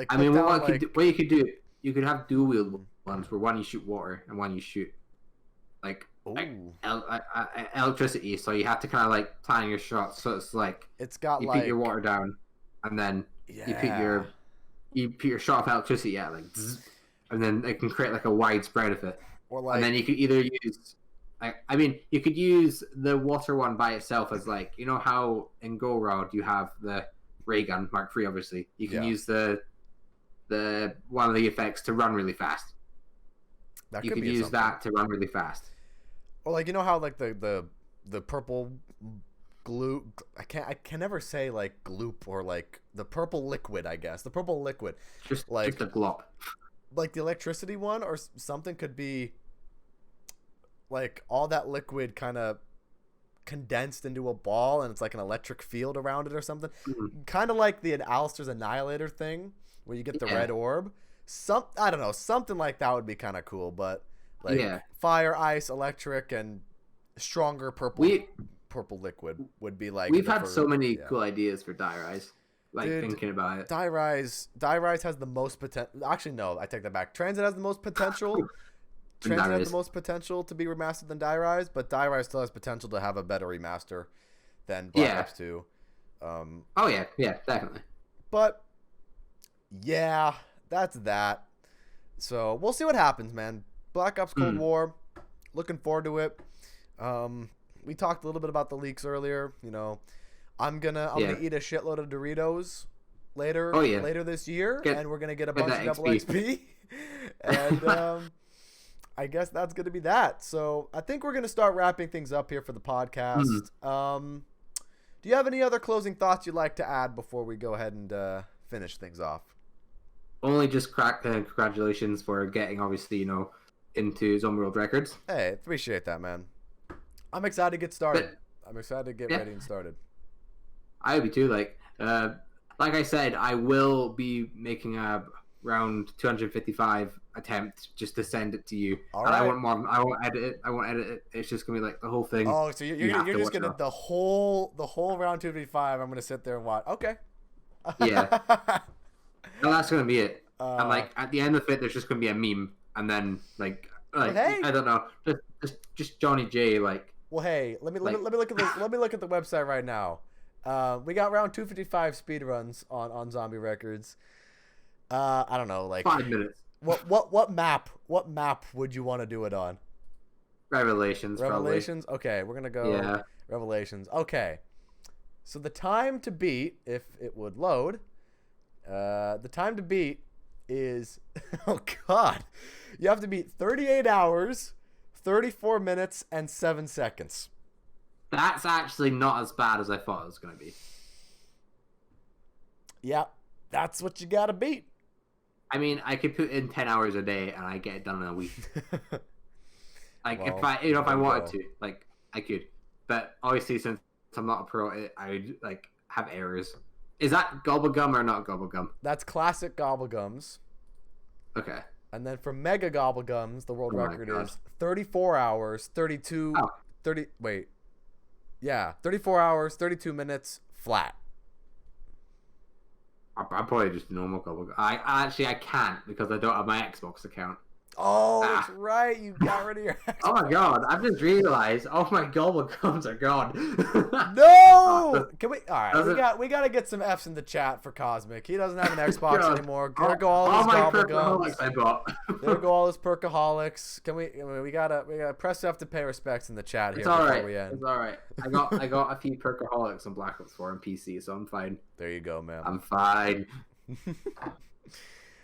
I mean, what you could do, you could have dual wield ones where one you shoot water and one you shoot like electricity. So you have to kind of like plan your shots. So it's like you put your water down, and then you put your shot of electricity at like, and then it can create like a wide spread of it. And then you could either use. I mean, you could use the water one by itself as like, how in Go Road you have the ray gun Mark III, obviously. You can use the one of the effects to run really fast. You could use that to run really fast. Or like how like the purple glue, I can never say like gloop or like the purple liquid, I guess. The purple liquid. Just a glop. Like the electricity one or something could be like all that liquid kind of condensed into a ball and it's like an electric field around it or something. Kind of like the Alistair's Annihilator thing where you get the red orb. I don't know, something like that would be kind of cool, but like fire, ice, electric, and stronger purple liquid would be like. We've had so many cool ideas for Dire Eyes. Dude, thinking about it. Dire Eyes has the most potential. Actually, no, I take that back. Transit has the most potential. Transit has the most potential to be remastered than Dire Eyes, but Dire Eyes still has potential to have a better remaster than Black Ops 2. Oh yeah, definitely. But yeah, that's that. So we'll see what happens, man. Black Ops Cold War. Looking forward to it. We talked a little bit about the leaks earlier. I'm gonna eat a shitload of Doritos later this year, and we're gonna get a bunch of double XP. And I guess that's gonna be that. So I think we're gonna start wrapping things up here for the podcast. Do you have any other closing thoughts you'd like to add before we go ahead and finish things off? Only just congratulations for getting, obviously, into Zone World Records. Hey, appreciate that, man. I'm excited to get started. I'm excited to get ready and started. I would be too. Like I said, I will be making a round 255 attempt just to send it to you. All right. I won't edit it. It's just gonna be like the whole thing. Oh, so you're just gonna the whole round 255. I'm gonna sit there and watch. Okay. Yeah. No, that's gonna be it. And like at the end of it, there's just gonna be a meme, and then like Like, well, hey. I don't know. Just Johnny J. Like. Well, hey, let me look at the website right now. We got around 255 speed runs on Zombie Records. I don't know, like 5 minutes. What map would you want to do it on? Revelations. Revelations. Probably. Okay, we're gonna go. Revelations. Okay. So the time to beat, if it would load, the time to beat is, oh God, you have to beat 38 hours, 34 minutes, and 7 seconds. That's actually not as bad as I thought it was going to be. Yeah, that's what you got to beat. I mean, I could put in 10 hours a day and I get it done in a week. Like, well, if I wanted to, like, I could. But obviously, since I'm not a pro, I would, like, have errors. Is that Gobblegum or not Gobblegum? That's classic Gobblegums. Okay. And then for Mega Gobblegums, the world record is 34 hours, 32... Oh. 30... Wait. Yeah, 34 hours, 32 minutes, flat. I'm probably just normal Gobblegum. I can't because I don't have my Xbox account. Oh, that's right. You got rid of your Xbox. Oh my God! I've just realized all my Gobblegums are gone. No! Can we? All right, we got to get some F's in the chat for Cosmic. He doesn't have an Xbox anymore. There go all his Gobblegums. I bought. There go all his Perkaholics. Can we? We gotta press F to pay respects in the chat here. It's all right. We end. It's all right. I got a few Perkaholics on Black Ops 4 on PC, so I'm fine. There you go, man. I'm fine.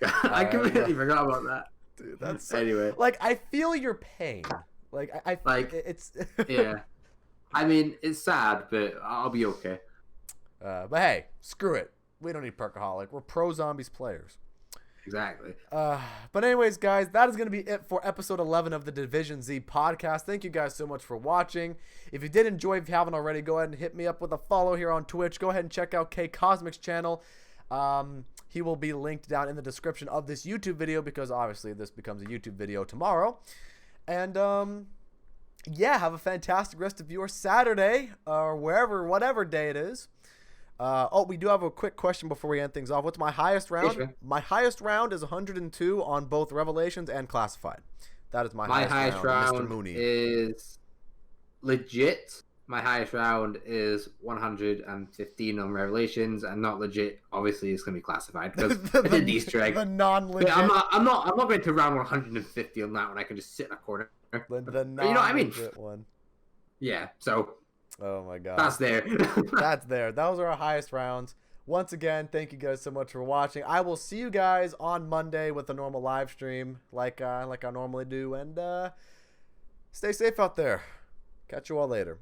I completely forgot about that. Dude, that's so, anyway. Like, I feel your pain. Like I like it's. Yeah, I mean it's sad, but I'll be okay. But hey, screw it. We don't need Perkaholic. We're pro zombies players. Exactly. But anyways, guys, that is going to be it for episode 11 of the Division Z podcast. Thank you guys so much for watching. If you did enjoy, if you haven't already, go ahead and hit me up with a follow here on Twitch. Go ahead and check out K Cosmic's channel. He will be linked down in the description of this YouTube video because obviously this becomes a YouTube video tomorrow. And yeah, have a fantastic rest of your Saturday or whatever day it is. Oh, we do have a quick question before we end things off. What's my highest round? Sure. My highest round is 102 on both Revelations and Classified. That is my highest round. Mr. Mooney is legit. My highest round is 115 on Revelations, and not legit. Obviously, it's going to be Classified because it's an Easter egg. The non-legit. I'm not going to round 150 on that one. I can just sit in a corner. The non-legit you know what I mean? One. Yeah. So. Oh my God. That's there. That's there. Those are our highest rounds. Once again, thank you guys so much for watching. I will see you guys on Monday with a normal live stream, like I normally do, and stay safe out there. Catch you all later.